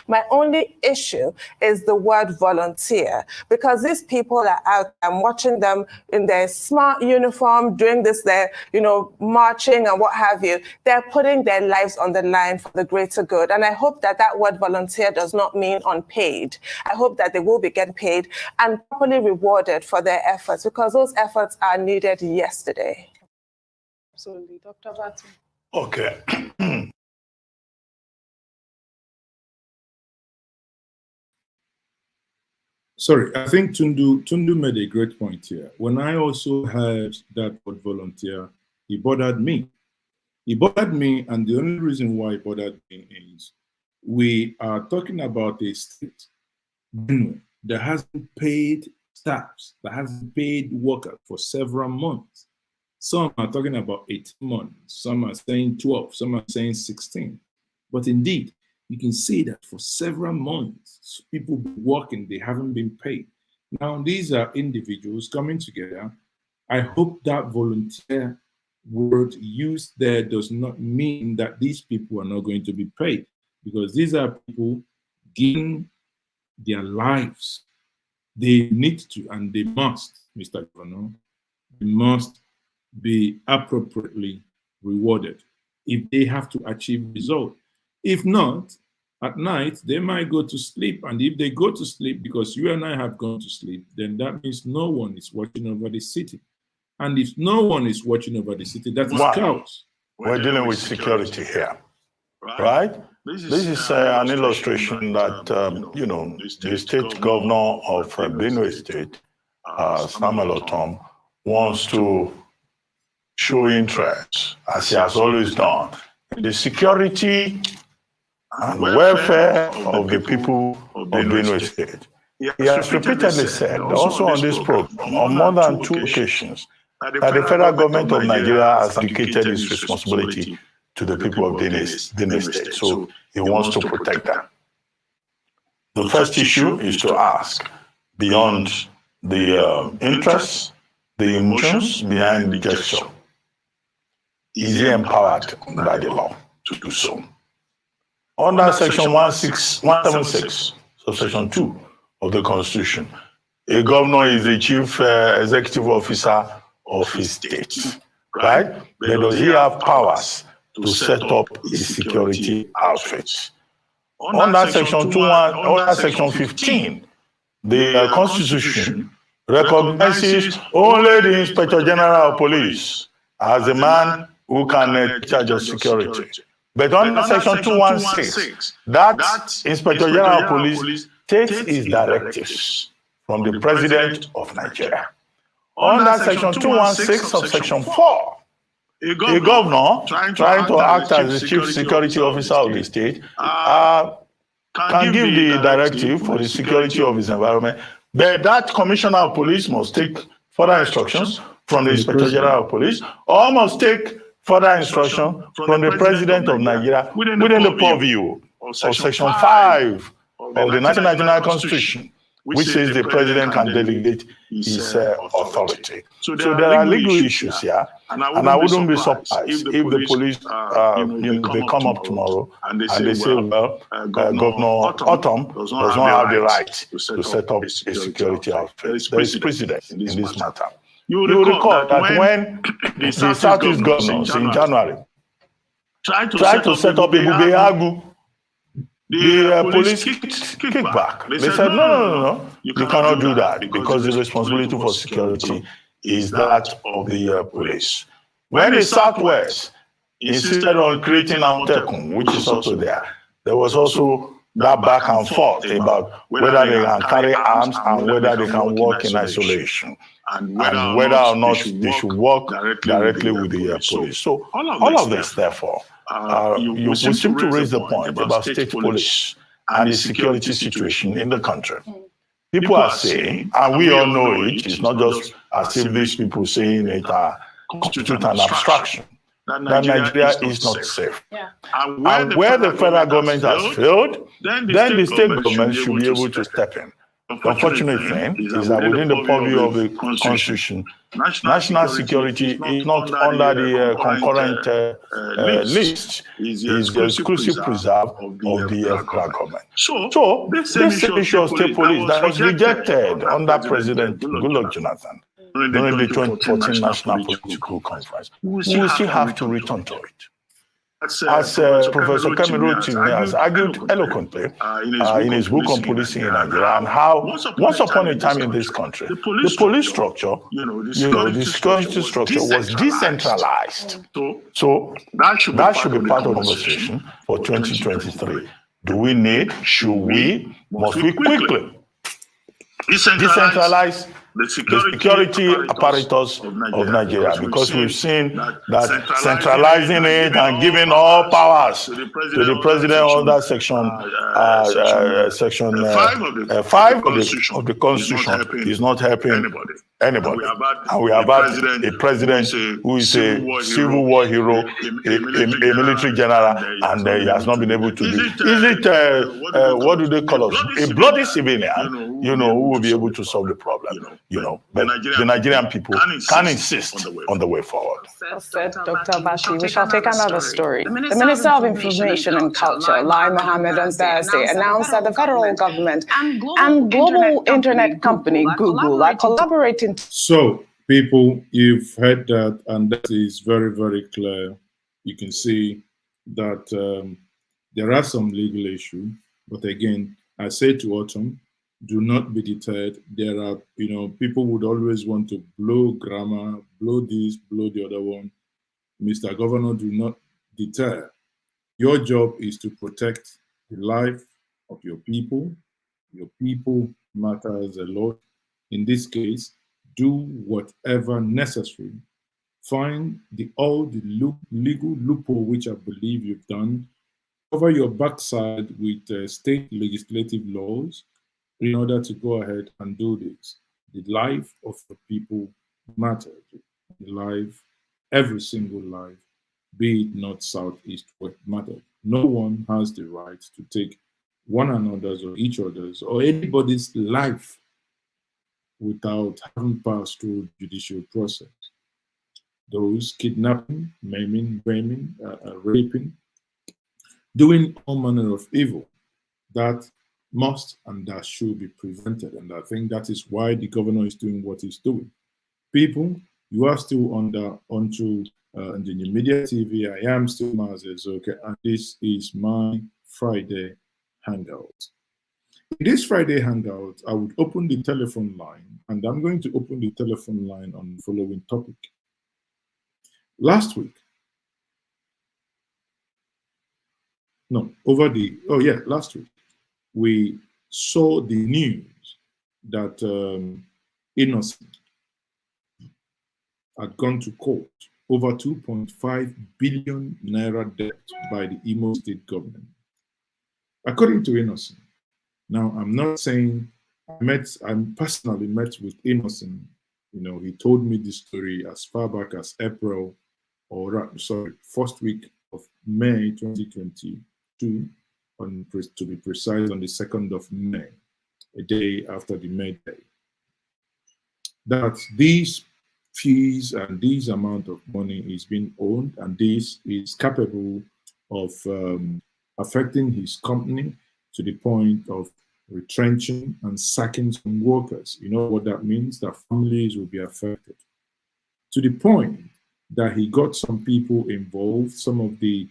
My only issue is the word volunteer, because these people are out, I'm watching them in their smart uniform, doing this, marching and what have you. They're putting their lives on the line for the greater good. And I hope that that word volunteer does not mean unpaid. I hope that they will be getting paid and properly rewarded for their efforts, because those efforts are needed yesterday. Absolutely. Dr. Batu. Okay. Sorry, I think Tundu made a great point here. When I also heard that word volunteer, it bothered me. It bothered me, and the only reason why it bothered me is we are talking about a state that hasn't paid staffs, that hasn't paid workers for several months. Some are talking about 18 months, some are saying 12, some are saying 16. But indeed, you can see that for several months, people working, they haven't been paid. Now, these are individuals coming together. I hope that volunteer word used there does not mean that these people are not going to be paid, because these are people giving their lives. They need to, and they must, Mr. Governor, they must be appropriately rewarded if they have to achieve results. If not, at night, they might go to sleep. And if they go to sleep because you and I have gone to sleep, then that means no one is watching over the city. And if no one is watching over the city, that is chaos. We're dealing with security here, right? This is an illustration that, the state governor of Benue State, Samuel Otom, wants to show interest, as he has always done, in the security and welfare of the people of Benue State. He has repeatedly said, also on this program, on more than 2 occasions, that the federal government of Nigeria has abdicated its responsibility to the people of Benue State. So he wants to protect them. The first issue is to ask, beyond the interests, the emotions behind the gesture, is he empowered by the law to do so? Under Section 176, Section 2 of the Constitution, a governor is the chief executive officer of his state, right? But does he have powers to set up a security outfit? Under Section 15, the Constitution recognizes only the Inspector General of Police as the man who can take charge of security. But under Section 216, that Inspector General of Police takes his directives from the President of Nigeria. Under Section 216 of Section 4, a governor trying to act as the chief security officer of the state can give the directive for the security of his environment, but that Commissioner of Police must take further instructions from the Inspector General of Police, or must take further instruction from the President of Nigeria within the purview of Section 5 of the 1999 Constitution, which says the President can delegate his authority. So there are legal issues here, and I wouldn't be surprised if the police they come up tomorrow and they say, well, Governor Autumn does not have the right to set up a security outfit. There is precedent in this matter. You will recall that when the Southeast governors in January tried to set up Ebube Agu, the police kicked back. They said, no, you cannot do that because the responsibility for security is that of the police. When the Southwest insisted on creating Amotekun, which is also there was also that back and forth about whether they can carry arms and whether they can work in isolation, and whether or not they should work directly with the police. So all of this, therefore, we seem to raise the point about state police and the security situation in the country. People are saying, and we all know it, it's not just as if these people saying it constitute an abstraction, that Nigeria is not safe. Yeah. And where the federal government has failed, then the state government should be able to step in. The unfortunate thing is that within the purview of the Constitution, national security is not under the concurrent list. It is the exclusive preserve of the federal government. So this issue of state police that was rejected under President Goodluck Jonathan during the 2014 National Political Conference, we still have to return to it. As Professor Kemi Rotimi has argued eloquently in his book on policing in Nigeria, and how once upon a time in this country, the police structure, the security structure was decentralized. So that should be part of the conversation for 2023. Do we need, should we, must we quickly decentralize the security apparatus of Nigeria, because we've seen that centralizing it and giving all powers to the president under section 5 of the Constitution is not helping anybody. And we have had a president who is a civil war hero, a military general, and he has not been able to do. Is it, what do they call us? A bloody civilian, who will be able to solve the problem. But the Nigerian people can insist on the way forward. Said Dr. Bashi. We shall take another story. The Minister of Information and Culture, Lai Mohammed, on Thursday announced that the federal government and global internet company Google are collaborating. So, people, you've heard that, and that is very, very clear. You can see that there are some legal issues, but again, I say to Autumn, do not be deterred. There are, people would always want to blow grammar, blow this, blow the other one. Mr. Governor, do not deter. Your job is to protect the life of your people. Your people matters a lot. In this case, do whatever necessary. Find all the legal loophole which I believe you've done. Cover your backside with state legislative laws in order to go ahead and do this. The life of the people matters. The life, every single life, be it north, south, east, west, matters. No one has the right to take one another's or each other's or anybody's life without having passed through judicial process. Those kidnapping, maiming, raping, doing all manner of evil, that must and that should be prevented. And I think that is why the governor is doing what he's doing. People, you are still onto Njenje Media TV. I am still Maazi Ezeoke, and this is my Friday Hangout. In this Friday Hangout, I would open the telephone line, and I'm going to open the telephone line on the following topic. Last week, last week, we saw the news that Innocent had gone to court over 2.5 billion naira debt by the Imo State government. According to Innocent, now I'm not saying I personally met with Innocent. He told me this story as far back as first week of May 2022. To be precise, on the 2nd of May, a day after the May Day, that these fees and this amount of money is being owned, and this is capable of affecting his company to the point of retrenching and sacking some workers. You know what that means? That families will be affected. to the point that he got some people involved, some of the,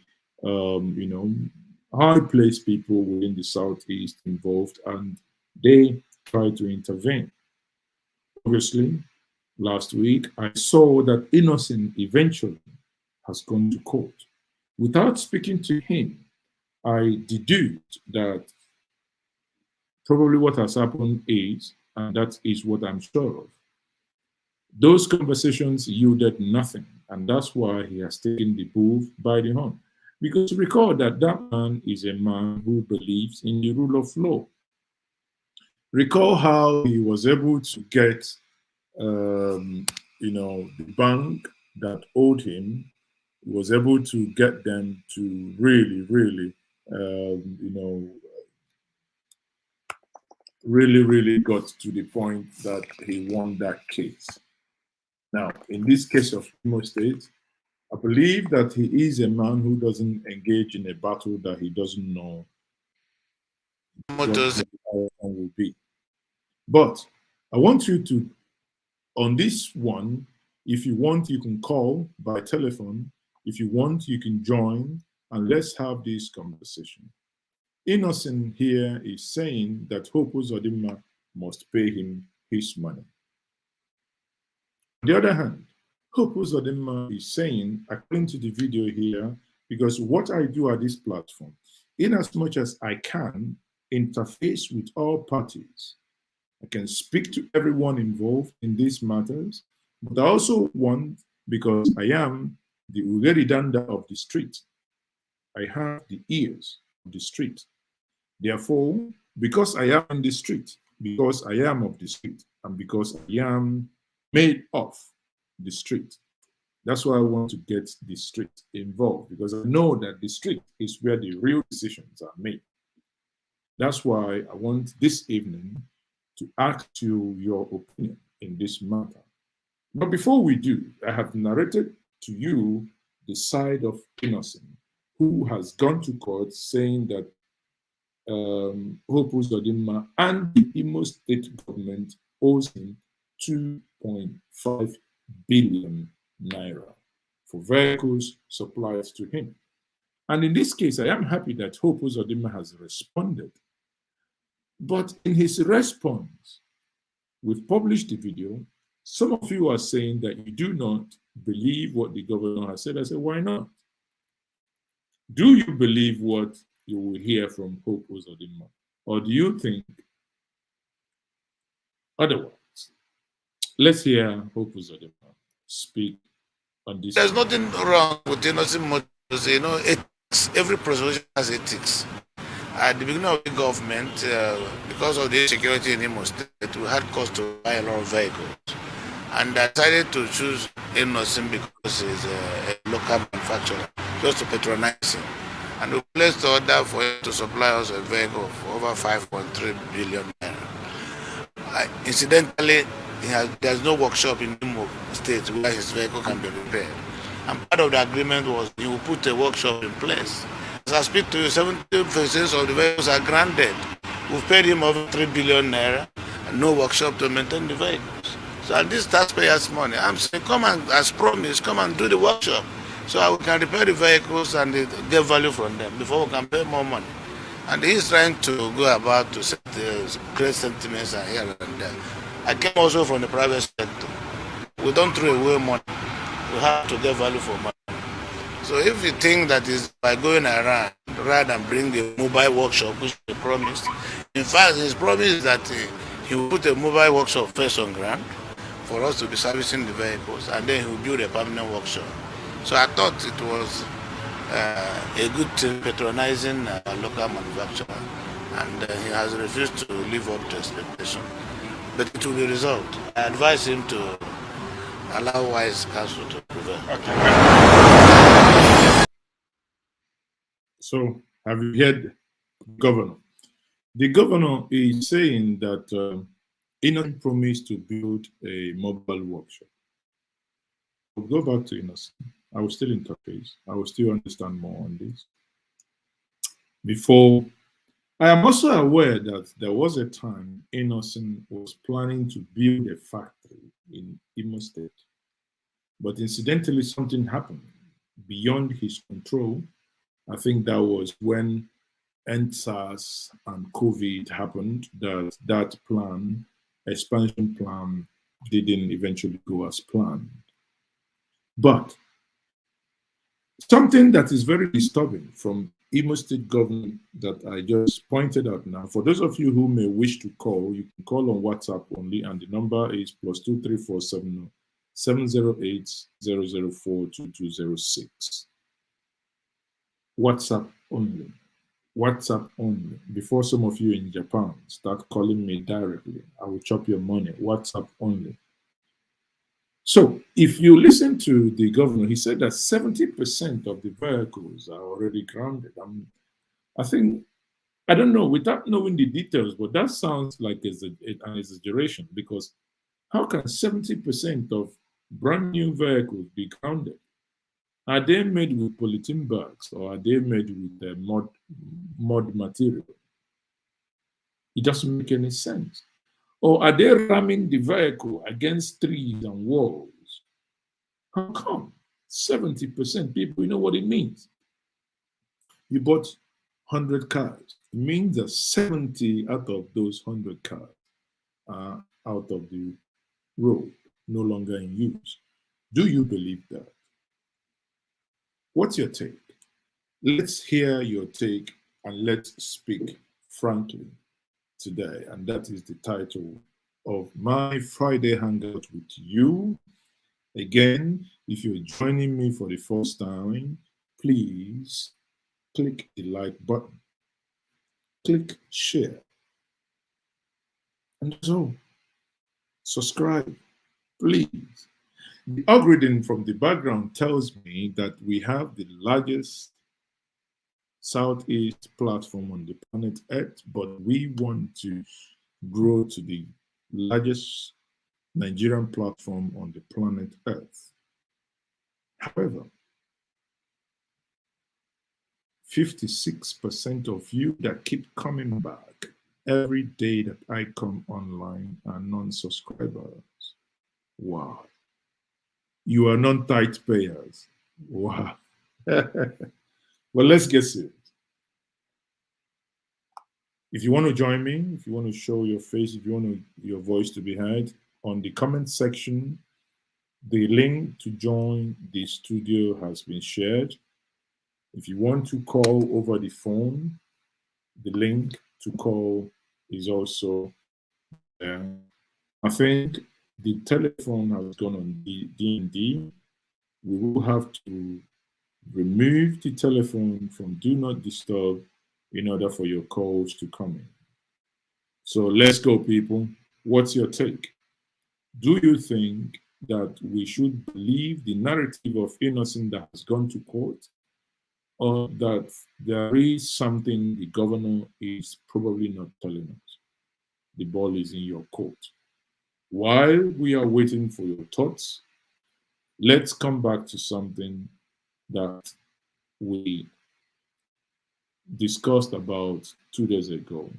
high-placed people within the Southeast involved, and they tried to intervene. Obviously, last week, I saw that Innocent eventually has gone to court. Without speaking to him, I deduced that probably what has happened is, and that is what I'm sure of, those conversations yielded nothing, and that's why he has taken the bull by the horn. Because recall that that man is a man who believes in the rule of law. Recall how he was able to get, the bank that owed him, was able to get them to really, really got to the point that he won that case. Now, in this case of Imo State, I believe that he is a man who doesn't engage in a battle that he doesn't know what the outcome will be. But I want you to, on this one, if you want, you can call by telephone. If you want, you can join, and let's have this conversation. Innocent here is saying that Hope Uzodimma must pay him his money. On the other hand, Hope Uzodimma is saying, according to the video here, because what I do at this platform, in as much as I can interface with all parties, I can speak to everyone involved in these matters, but I also want, because I am the Ugeridanda of the street, I have the ears of the street. Therefore, because I am in the street, because I am of the street, and because I am made of the street, that's why I want to get the street involved, because I know that the street is where the real decisions are made. That's why I want this evening to ask you your opinion in this matter. But before we do, I have narrated to you the side of Innocent, who has gone to court saying that Hope Uzodimma and the Imo State government owes him 2.5 billion naira for vehicles supplied to him. And in this case, I am happy that Hope Uzodimma has responded. But in his response, we've published the video. Some of you are saying that you do not believe what the governor has said. I said, why not? Do you believe what you will hear from Hope Uzodimma? Or do you think otherwise? Let's hear Hope Uzodimma speak on this. There's nothing wrong with innocent motives. Ethics, every prosecution has ethics. At the beginning of the government, because of the insecurity in Imo State, we had cost to buy a lot of vehicles. And I decided to choose Innocent because he's a local manufacturer, just to patronize him. And we placed the order for him to supply us a vehicle for over 5.3 billion naira. Incidentally, there's no workshop in Imo State where his vehicle can be repaired. And part of the agreement was he will put a workshop in place. As I speak to you, 70% of the vehicles are granted. We've paid him over 3 billion naira and no workshop to maintain the vehicles. So and this taxpayers' money, I'm saying, come and, as promised, come and do the workshop so we can repair the vehicles and get value from them before we can pay more money. And he's trying to go about to set great sentiments here and there. I came also from the private sector. We don't throw away money. We have to get value for money. So if you think that is by going around rather than bring a mobile workshop, which he promised, in fact, his promise is that he will put a mobile workshop first on ground for us to be servicing the vehicles, and then he will build a permanent workshop. So I thought it was a good thing patronizing a local manufacturer, and he has refused to live up to expectation. But it will be resolved. I advise him to allow wise counsel to prevail. Okay. So, have you heard the governor? The governor is saying that Innocent promised to build a mobile workshop. We'll go back to Innocent. I will still interface. I will still understand more on this. Before, I am also aware that there was a time Innocent was planning to build a factory in Imo State. But incidentally, something happened beyond his control. I think that was when NSAS and COVID happened, that plan, expansion plan, didn't eventually go as planned. But something that is very disturbing from Imo State government that I just pointed out now, for those of you who may wish to call, you can call on WhatsApp only, and the number is +23470 708-004-2206. WhatsApp only. WhatsApp only. Before some of you in Japan start calling me directly, I will chop your money. WhatsApp only. So if you listen to the governor, he said that 70% of the vehicles are already grounded. I think, I don't know, without knowing the details, but that sounds like an exaggeration, because how can 70% of brand new vehicles be grounded? Are they made with polythene bags, or are they made with mud material? It doesn't make any sense. Or are they ramming the vehicle against trees and walls? How come? 70% people, you know what it means? You bought 100 cars. It means that 70 out of those 100 cars are out of the road, no longer in use. Do you believe that? What's your take? Let's hear your take and let's speak frankly today. And that is the title of my Friday Hangout with you. Again, if you're joining me for the first time, please click the like button, click share, and so subscribe, please. The algorithm from the background tells me that we have the largest Southeast platform on the planet Earth, but we want to grow to the largest Nigerian platform on the planet Earth. However, 56% of you that keep coming back every day that I come online are non-subscribers. Wow. You are non-tithe payers. Wow. Well, let's get serious. If you want to join me, if you want to show your face, if you want your voice to be heard, on the comment section, the link to join the studio has been shared. If you want to call over the phone, the link to call is also there. I think the telephone has gone on D&D. We will have to remove the telephone from Do Not Disturb in order for your calls to come in. So let's go, people. What's your take? Do you think that we should believe the narrative of innocent that has gone to court, or that there is something the governor is probably not telling us? The ball is in your court. While we are waiting for your thoughts, let's come back to something that we discussed about 2 days ago.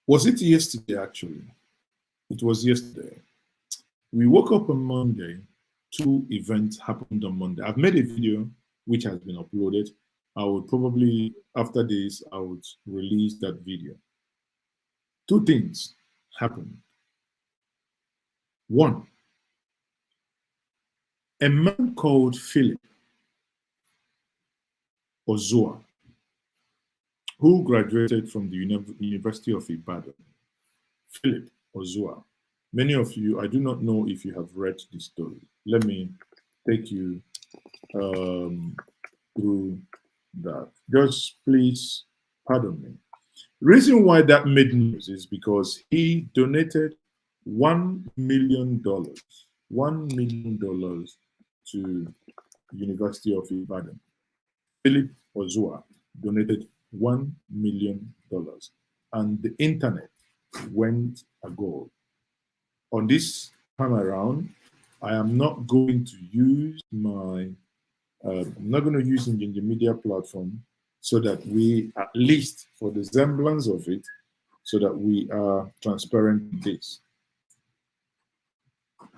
Was it yesterday, actually? It was yesterday. We woke up on Monday. 2 events happened on Monday. I've made a video which has been uploaded. I would probably, after this, I would release that video. 2 things happened. One, a man called Philip Ozua, who graduated from the University of Ibadan. Philip Ozua. Many of you, I do not know if you have read this story. Let me take you through that. Just please pardon me. The reason why that made news is because he donated $1 million. $1 million to University of Ibadan. Philip Ozua donated $1 million, and the internet went agog. On this time around, I am not going to use my Njenje media platform, so that we, at least for the semblance of it, so that we are transparent with this.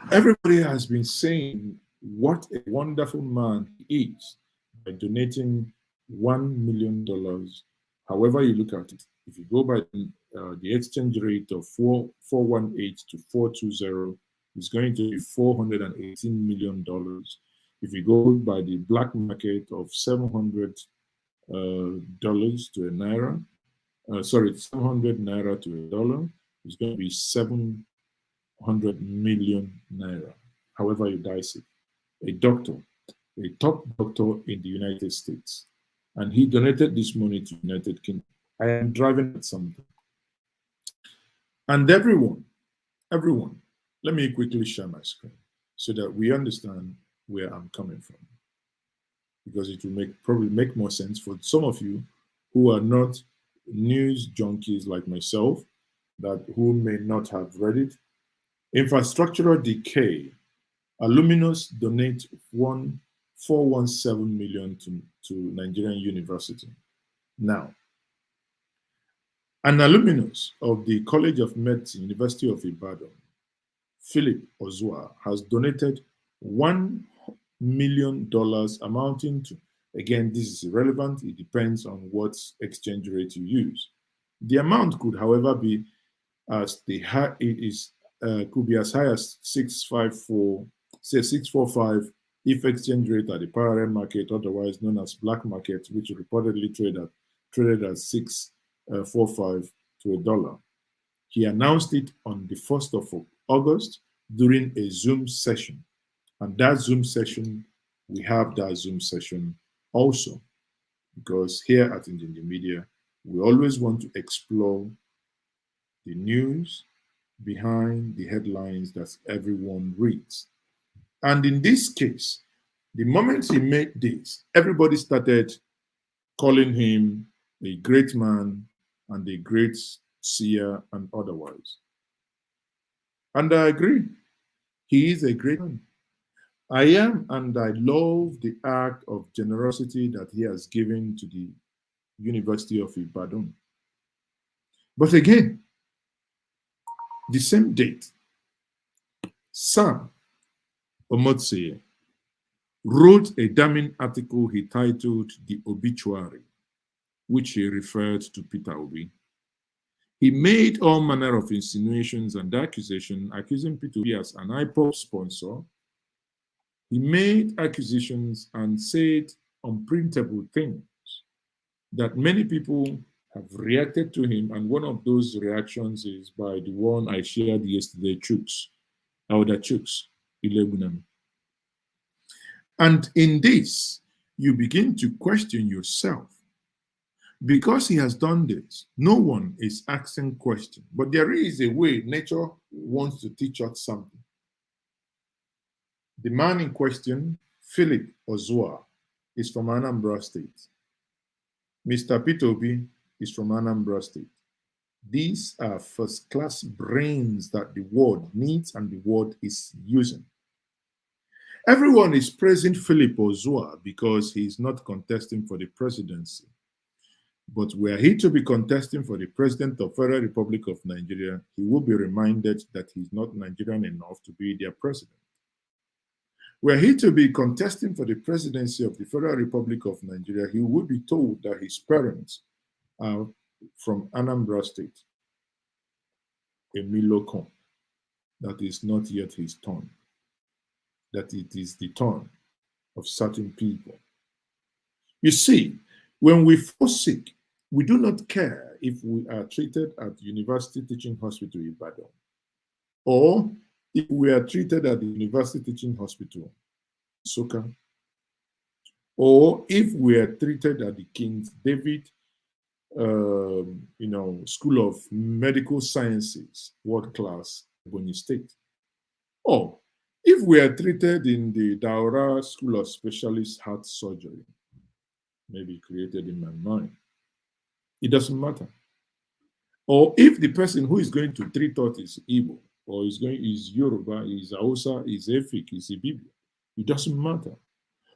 Everybody has been saying what a wonderful man he is by donating $1 million. However you look at it, if you go by the exchange rate of 418 to 420, it's going to be $418 million. If you go by the black market of $700 to a naira, 700 naira to a dollar, it's going to be 700 million naira. However you dice it. A doctor, a top doctor in the United States, and he donated this money to United Kingdom. I am driving at something. And everyone, let me quickly share my screen so that we understand where I'm coming from. Because it will probably make more sense for some of you who are not news junkies like myself, who may not have read it. Infrastructural decay. Alumnus donate 417 million to Nigerian University. Now, an alumnus of the College of Medicine, University of Ibadan, Philip Ozua, has donated $1 million amounting to, again, this is irrelevant, it depends on what exchange rate you use. The amount could, however, be as could be as high as 645 if exchange rate at the parallel market, otherwise known as black market, which reportedly traded at 645 to a dollar. He announced it on the 1st of August during a Zoom session. And that Zoom session, we have that Zoom session also, because here at Njenje Media, we always want to explore the news behind the headlines that everyone reads. And in this case, the moment he made this, everybody started calling him a great man and a great seer and otherwise. And I agree, he is a great man. I am, and I love the act of generosity that he has given to the University of Ibadan. But again, the same date, Sam Omotseye wrote a damning article he titled The Obituary, which he referred to Peter Obi. He made all manner of insinuations and accusations, accusing Peter Obi as an IPOP sponsor. He made accusations and said unprintable things that many people have reacted to him, and one of those reactions is by the one I shared yesterday, Elder Chuks Ilebunam. And in this, you begin to question yourself. Because he has done this, no one is asking questions. But there is a way nature wants to teach us something. The man in question, Philip Ozua, is from Anambra State. Mr. Peter Obi is from Anambra State. These are first-class brains that the world needs and the world is using. Everyone is praising Philip Ozua because he's not contesting for the presidency. But were he to be contesting for the president of the Federal Republic of Nigeria, he will be reminded that he's not Nigerian enough to be their president. Were he to be contesting for the presidency of the Federal Republic of Nigeria, he would be told that his parents are from Anambra State, a Milokon, that is not yet his turn, that it is the turn of certain people. You see, when we fall sick, we do not care if we are treated at University Teaching Hospital Ibadan, or if we are treated at the University Teaching Hospital Soka, or if we are treated at the King David School of Medical Sciences, world class, Benue State, or if we are treated in the Daura School of Specialist Heart Surgery, maybe created in my mind, it doesn't matter. Or if the person who is going to treat us is Igbo, or is Yoruba, is Hausa, is Efik, is Ibibio, it doesn't matter.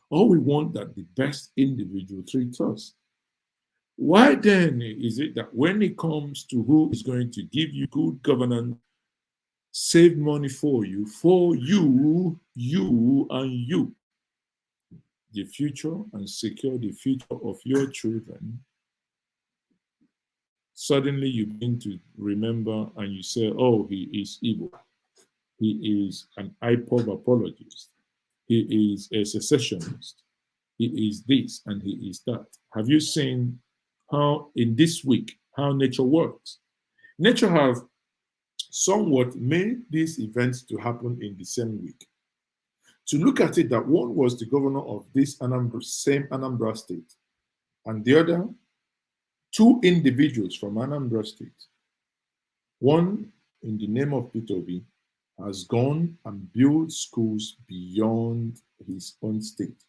All we want that the best individual treats us. Why then is it that when it comes to who is going to give you good governance, save money for you, you, and you. The future and secure the future of your children. Suddenly you begin to remember and you say, oh, he is evil. He is an IPOB apologist. He is a secessionist. He is this and he is that. Have you seen how in this week, how nature works? Nature have somewhat made these events to happen in the same week. To look at it, that one was the governor of this same Anambra state, and the other, two individuals from Anambra state. One, in the name of P2B, has gone and built schools beyond his own state.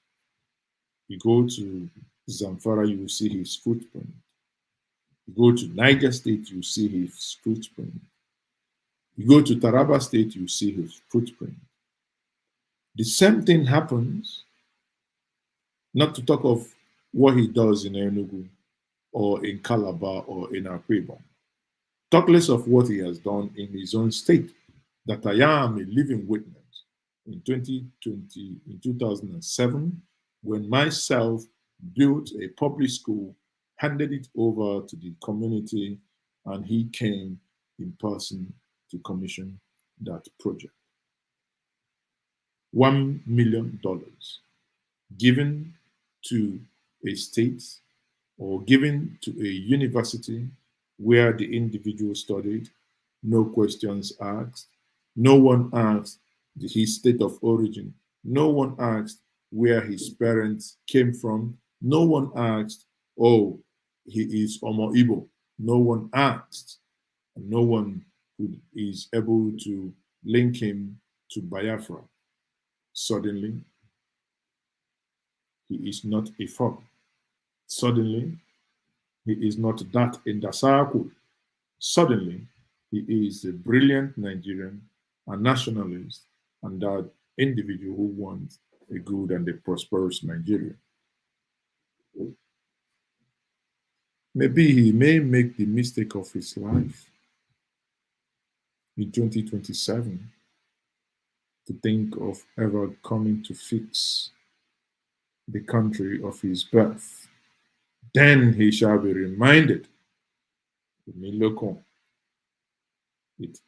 You go to Zamfara, you will see his footprint. You go to Niger State, you see his footprint. You go to Taraba State, you see his footprint. The same thing happens, not to talk of what he does in Enugu or in Calabar or in Akwa. Talk less of what he has done in his own state, that I am a living witness. In 2007, when myself built a public school, handed it over to the community, and he came in person to commission that project. $1 million given to a state or given to a university where the individual studied, no questions asked. No one asked his state of origin. No one asked where his parents came from. No one asked, oh, he is Omo Igbo. No one asked. No one who is able to link him to Biafra. Suddenly, he is not a fob. Suddenly, he is not that in the circle. Suddenly, he is a brilliant Nigerian, a nationalist, and that individual who wants a good and a prosperous Nigeria. Maybe he may make the mistake of his life in 2027 to think of ever coming to fix the country of his birth. Then he shall be reminded, it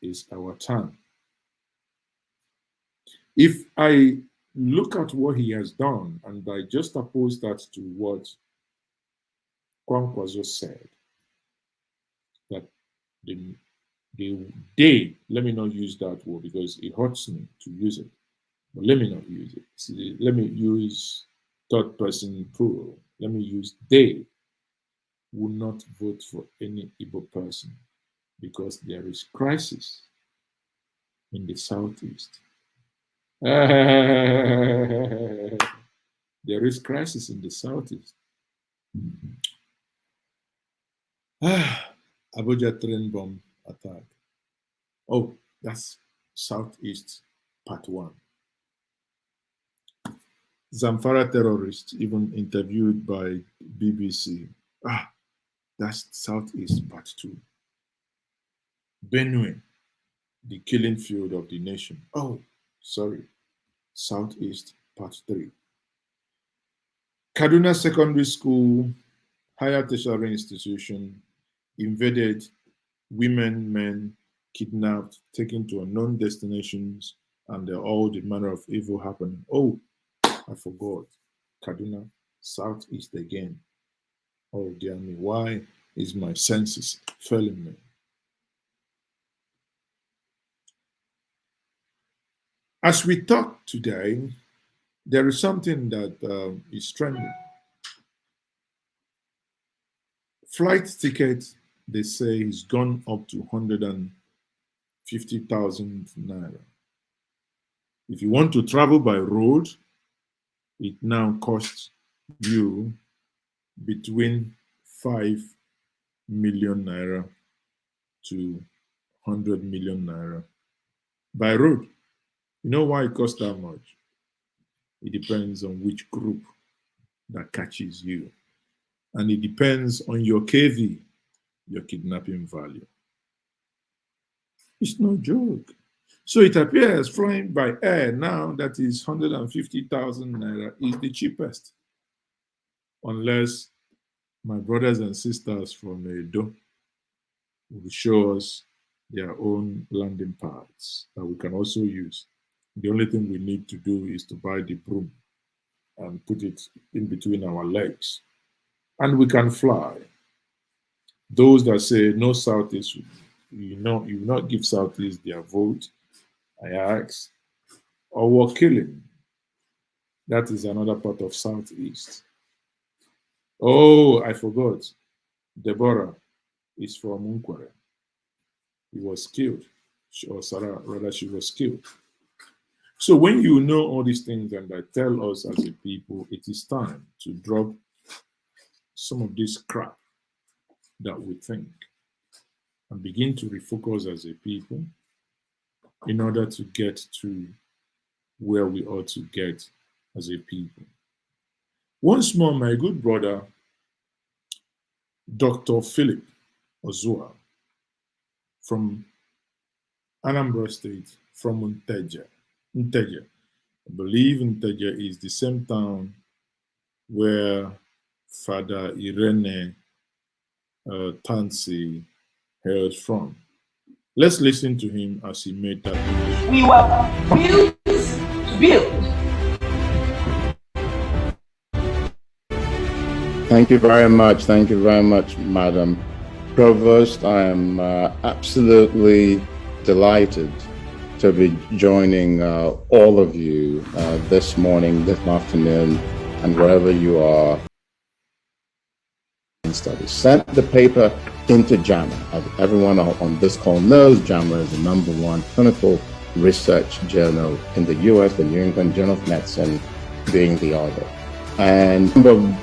is our time. If I look at what he has done and I just oppose that to what Kwankwaso said, that the day, let me not use that word because it hurts me to use it, but let me not use it. See, let me use third person plural. Let me use they will not vote for any Igbo person because there is crisis in the southeast. There is crisis in the southeast. Abuja train bomb attack. Oh, that's Southeast Part 1. Zamfara terrorists even interviewed by BBC. That's Southeast Part 2. Benue, the killing field of the nation. Oh, sorry, Southeast Part 3. Kaduna Secondary School, higher tertiary institution, invaded, women, men, kidnapped, taken to unknown destinations, and all the manner of evil happening. Oh, I forgot. Kaduna, Southeast again. Oh, dear me, why is my senses failing me? As we talk today, there is something that is trending. Flight ticket, they say, is gone up to 150,000 naira. If you want to travel by road, it now costs you between 5 million naira to 100 million naira by road. You know why it costs that much? It depends on which group that catches you. And it depends on your KV, your kidnapping value. It's no joke. So it appears flying by air now that is 150,000 naira is the cheapest. Unless my brothers and sisters from Edo will show us their own landing pads that we can also use. The only thing we need to do is to buy the broom and put it in between our legs, and we can fly. Those that say no Southeast, you will not give Southeast their vote, I ask, or war killing. That is another part of Southeast. Oh, I forgot. Deborah is from Unkwere. He was killed, or Sarah, rather, she was killed. So when you know all these things and that tell us as a people, it is time to drop some of this crap that we think and begin to refocus as a people in order to get to where we ought to get as a people. Once more, my good brother, Dr. Philip Ozua from Anambra State, from Njenje. I believe Njenje is the same town where Father Irene Tansi hails from. Let's listen to him as he made that. We were built to build. Thank you very much. Thank you very much, Madam Provost. I am absolutely delighted to be joining all of you this morning, this afternoon, and wherever you are. Studies. Sent the paper into JAMA. As everyone on this call knows, JAMA is the #1 clinical research journal in the US, the New England Journal of Medicine being the other. And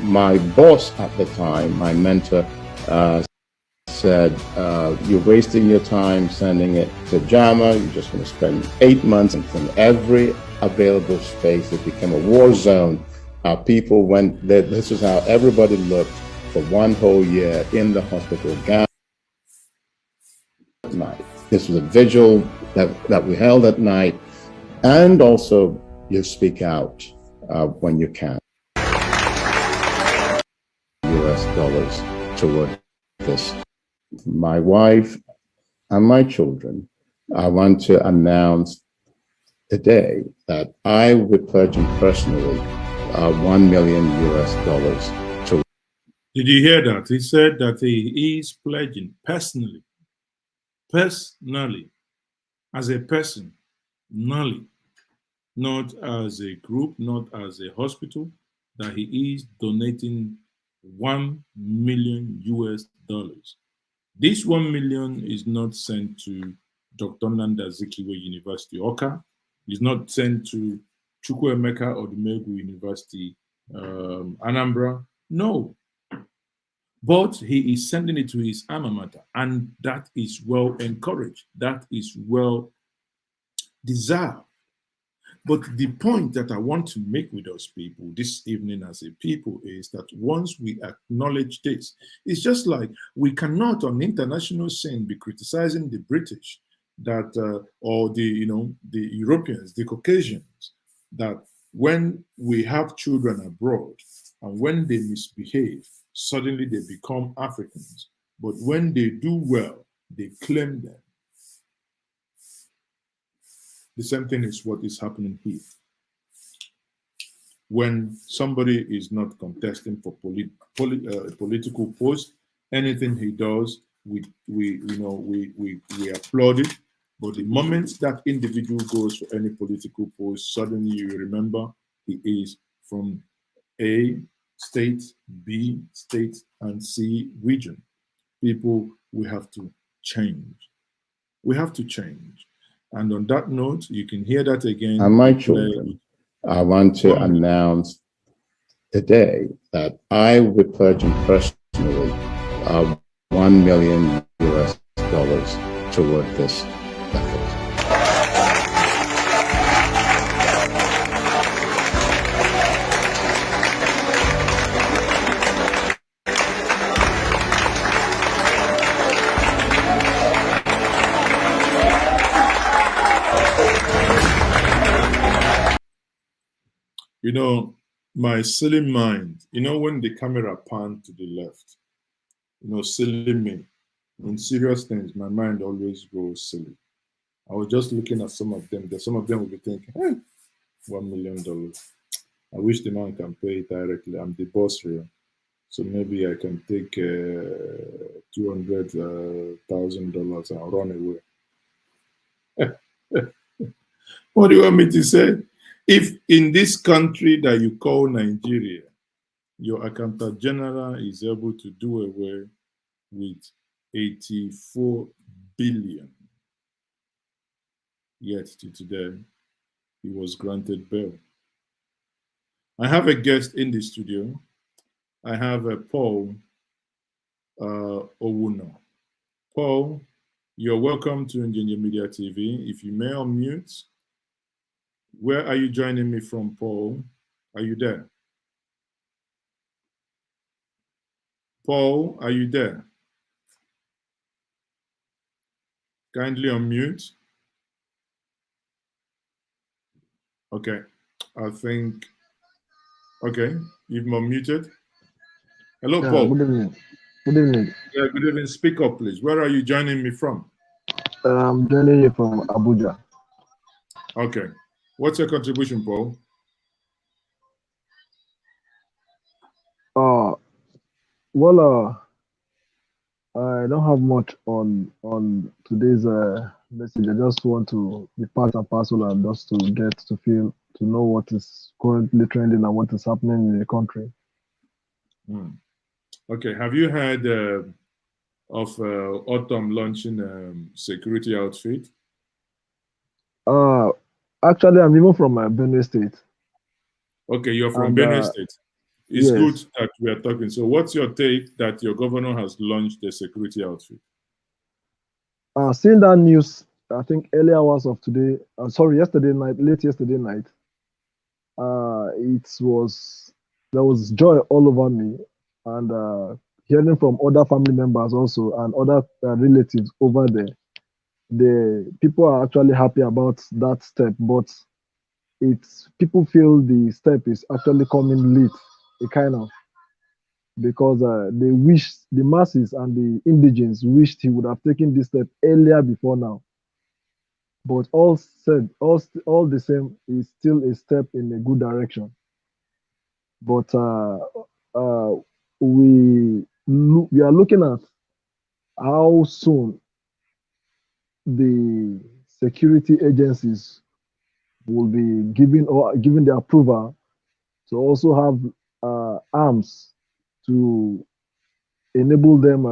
my boss at the time, my mentor, said, you're wasting your time sending it to JAMA. You're just going to spend 8 months, and from every available space, it became a war zone. People went there. This is how everybody looked for 1 whole year in the hospital gown at night. This was a vigil that we held at night, and also you speak out when you can. US dollars toward this. My wife and my children, I want to announce today that I will be pledging personally $1 million to. Did you hear that? He said that he is pledging personally, as a person, not as a group, not as a hospital, that he is donating $1 million. This 1 million is not sent to Dr. Nanda Zikiwe University, Oka. It's not sent to Chukwuemeka Odumegwu University, Anambra. No. But he is sending it to his alma mater, and that is well encouraged. That is well deserved. But the point that I want to make with us people this evening as a people is that once we acknowledge this, it's just like we cannot on the international scene be criticizing the British that or the the Europeans, the Caucasians, that when we have children abroad and when they misbehave, suddenly they become Africans. But when they do well, they claim them. The same thing is what is happening here. When somebody is not contesting for political post, anything he does, we applaud it. But the moment that individual goes for any political post, suddenly you remember he is from A state, B state, and C region. People, we have to change. We have to change. And on that note, you can hear that again. And my children, I want to announce today that I will be pledging personally $1 million toward this effort. You know, my silly mind, you know, when the camera pan to the left, you know, silly me. In serious things, my mind always goes silly. I was just looking at some of them. Some of them will be thinking, hey, $1 million. I wish the man can pay it directly. I'm the boss here. So maybe I can take $200,000 and run away. What do you want me to say? If in this country that you call Nigeria, your accountant general is able to do away with 84 billion, yet to today, he was granted bail. I have a guest in the studio. I have a Paul Owuno. Paul, you're welcome to Njenje Media TV. If you may unmute, where are you joining me from, Paul? Are you there? Paul, are you there? Kindly unmute. Okay, I think, okay, you've unmuted. Hello, Yeah, Paul. good evening. Good evening. Yeah, good evening. Speak up, please. Where are you joining me from? I'm joining you from Abuja. Okay. What's your contribution, Paul? Well, I don't have much on today's message. I just want to be part and parcel and just to get to feel to know what is currently trending and what is happening in the country. Okay. Have you heard of Autumn launching security outfit? Actually, I'm even from Benue State. Okay, you're from And, Benue State. It's yes. good that we are talking. So what's your take that your governor has launched the security outfit? Seeing that news, I think early hours of today, yesterday night, late yesterday night, there was joy all over me, and hearing from other family members also and other relatives over there, the people are actually happy about that step, but people feel the step is actually coming late, because the masses and the indigenes wished he would have taken this step earlier before now. But all the same, is still a step in a good direction. But we are looking at how soon the security agencies will be given the approval to also have arms to enable them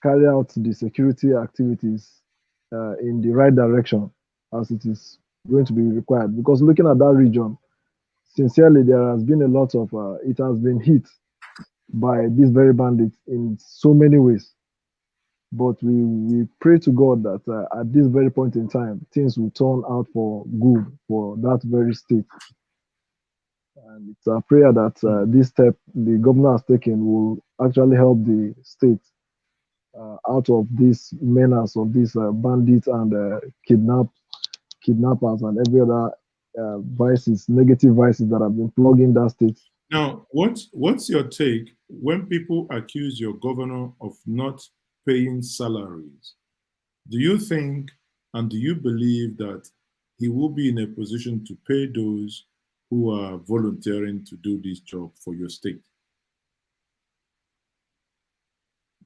carry out the security activities in the right direction as it is going to be required. Because looking at that region, sincerely, there has been a lot of, it has been hit by these very bandits in so many ways. But we pray to God that at this very point in time, things will turn out for good for that very state. And it's a prayer that this step the governor has taken will actually help the state out of this menace of these bandits and kidnappers and every other negative vices that have been plugging that state. Now, what's your take when people accuse your governor of not paying salaries? Do you think and do you believe that he will be in a position to pay those who are volunteering to do this job for your state?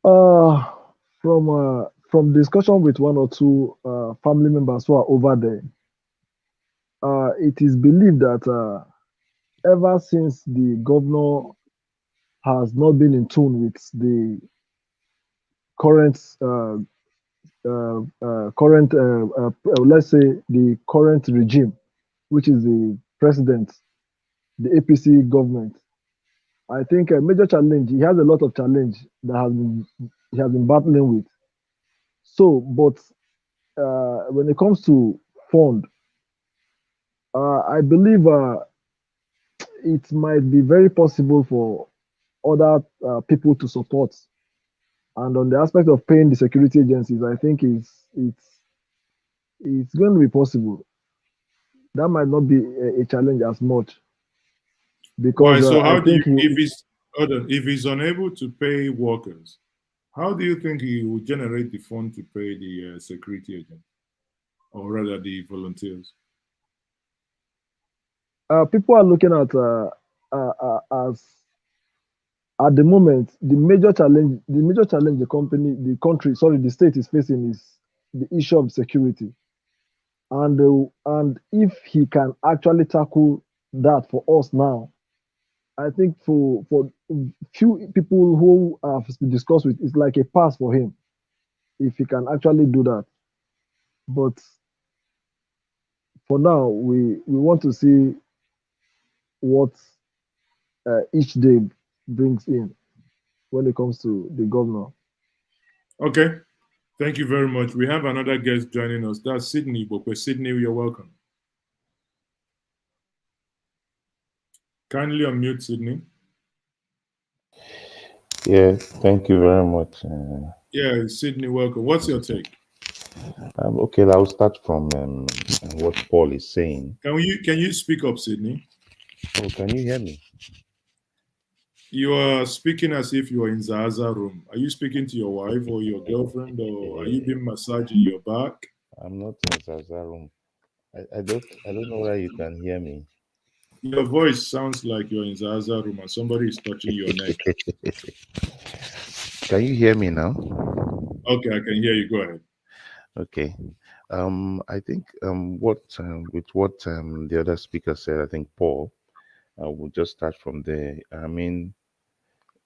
From discussion with one or two family members who are over there, it is believed that ever since the governor has not been in tune with the current, let's say the current regime, which is the president, the APC government, I think a major challenge, he has a lot of challenge that he has been battling with. So, but when it comes to fund, I believe it might be very possible for other people to support. And on the aspect of paying the security agencies, I think it's going to be possible. That might not be a challenge as much. Why? because So I how do you, think he, if he's unable to pay workers, how do you think he will generate the fund to pay the security agent, or rather the volunteers? people are looking at as at the moment the country, the state is facing is the issue of security, and if he can actually tackle that for us now, I think for few people who have discussed with, it's like a pass for him if he can actually do that. But for now, we want to see what each day brings in when it comes to the governor. Okay, thank you very much. We have another guest joining us. That's Sydney. But Sydney, you're welcome. Kindly unmute Sydney. Yeah, thank you very much. Yeah, Sydney, welcome. What's your take? Okay, I'll start from what Paul is saying. Can you speak up, Sydney? Oh, can you hear me? You are speaking as if you are in Zaza room. Are you speaking to your wife or your girlfriend, or are you being massaging your back? I'm not in Zaza room. I don't know whether you can hear me. Your voice sounds like you're in Zaza room and somebody is touching your neck. Can you hear me now? Okay, I can hear you. Go ahead. Okay. I think with what the other speaker said, I think Paul, we'll just start from there. I mean,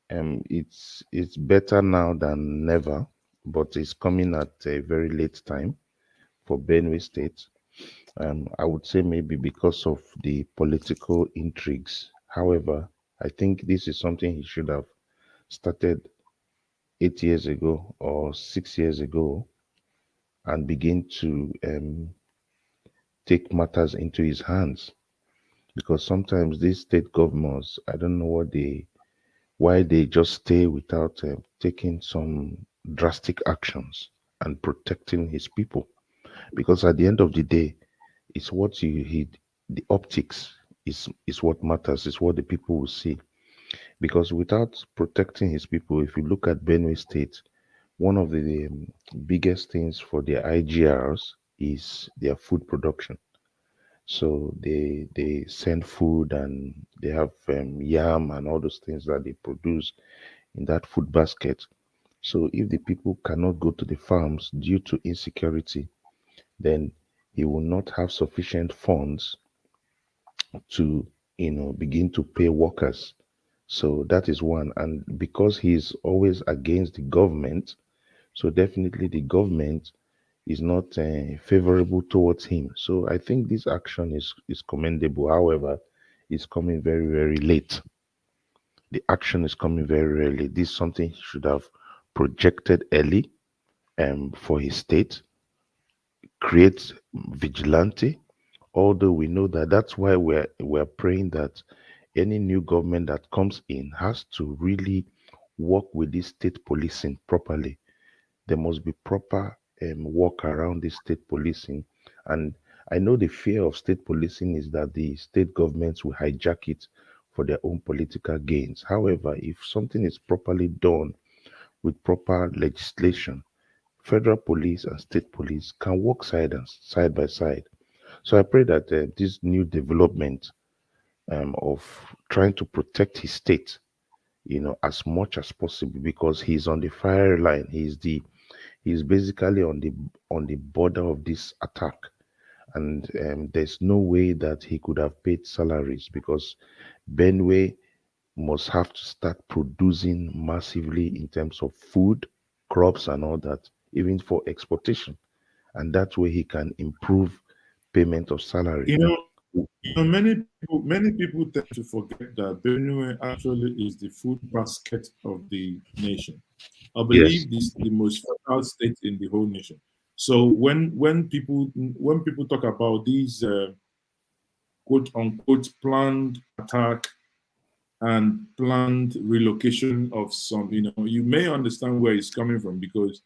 it's better now than never, but it's coming at a very late time for Benue State. I would say maybe because of the political intrigues. However, I think this is something he should have started 8 years ago or 6 years ago and begin to take matters into his hands. Because sometimes these state governors, I don't know why they just stay without taking some drastic actions and protecting his people. Because at the end of the day, it's what the optics is what matters, is what the people will see. Because without protecting his people, if you look at Benue State, one of the biggest things for their IGRs is their food production. So they send food and they have yam and all those things that they produce in that food basket. So if the people cannot go to the farms due to insecurity, then he will not have sufficient funds to begin to pay workers. So that is one. And because he's always against the government, so definitely the government is not favorable towards him. So I think this action is commendable. However, it's coming very, very late. The action is coming very, very late. This is something he should have projected early for his state, create vigilante, although we know that that's why we're praying that any new government that comes in has to really work with this state policing properly. There must be proper work around this state policing. And I know the fear of state policing is that the state governments will hijack it for their own political gains. However, if something is properly done with proper legislation, federal police and state police can work side by side. So I pray that this new development of trying to protect his state, as much as possible, because he's on the fire line. He's basically on the border of this attack, and there's no way that he could have paid salaries because Benue must have to start producing massively in terms of food, crops, and all that, even for exportation, and that way he can improve payment of salary. Many people tend to forget that Benue actually is the food basket of the nation. I believe this is the most fertile state in the whole nation. So when people talk about these quote unquote planned attack and planned relocation of some, you may understand where it's coming from, because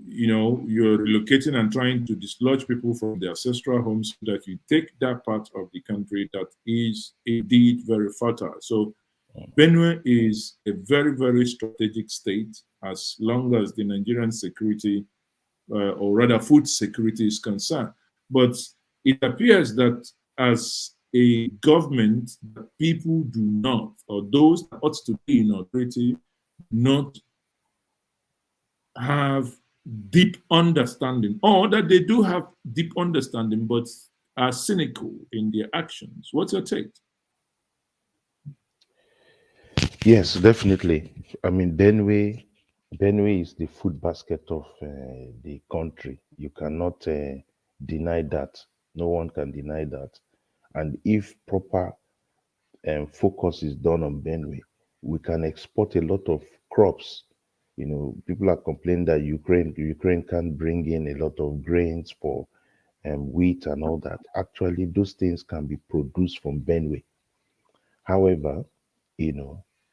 you're relocating and trying to dislodge people from their ancestral homes so that you take that part of the country that is indeed very fertile. So Benue is a very, very strategic state as long as the Nigerian security, or rather food security, is concerned. But it appears that as a government, people do not, or those that ought to be in authority, not have deep understanding, or that they do have deep understanding but are cynical in their actions. What's your take? Yes, definitely. I mean, Benue is the food basket of the country. You cannot deny that. No one can deny that. And if proper focus is done on Benue, we can export a lot of crops. People are complaining that Ukraine can't bring in a lot of grains for wheat and all that. Actually, those things can be produced from Benue. However,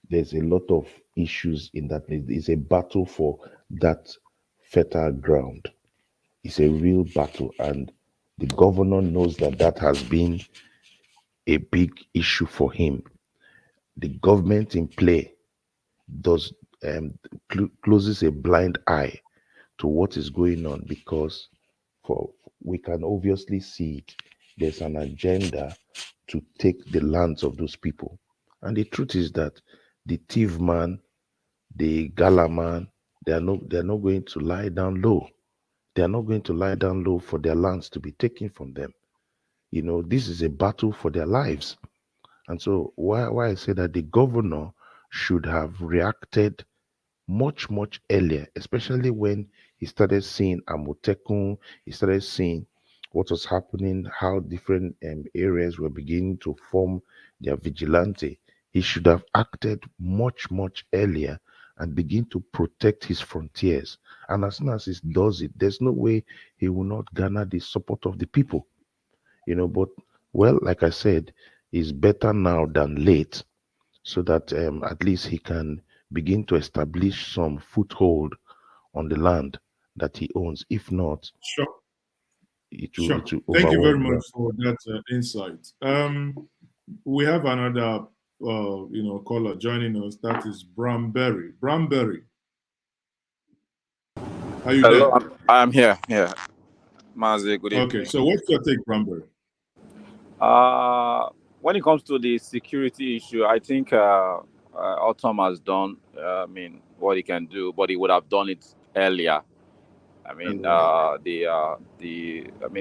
there's a lot of issues in that. It's a battle for that fertile ground. It's a real battle, and the governor knows that that has been a big issue for him. The government in play does closes a blind eye to what is going on, because we can obviously see there's an agenda to take the lands of those people. And the truth is that the thief man, the gala man, they're not going to lie down low. They are not going to lie down low for their lands to be taken from them. This is a battle for their lives. And so why I say that the governor should have reacted much, much earlier, especially when he started seeing Amotekun, he started seeing what was happening, how different areas were beginning to form their vigilante. He should have acted much, much earlier and begin to protect his frontiers. And as soon as he does it, there's no way he will not garner the support of the people. But, well, like I said, it's better now than late, so that at least he can begin to establish some foothold on the land that he owns. If not, sure. It will Thank you very overwhelm much for that insight. We have another caller joining us. That is Brownberry. Brownberry, are you Hello, there? I'm here. Yeah, Maazi, good evening. Okay, so what's your take, Brownberry? When it comes to the security issue, I think Autumn has done, what he can do, but he would have done it earlier.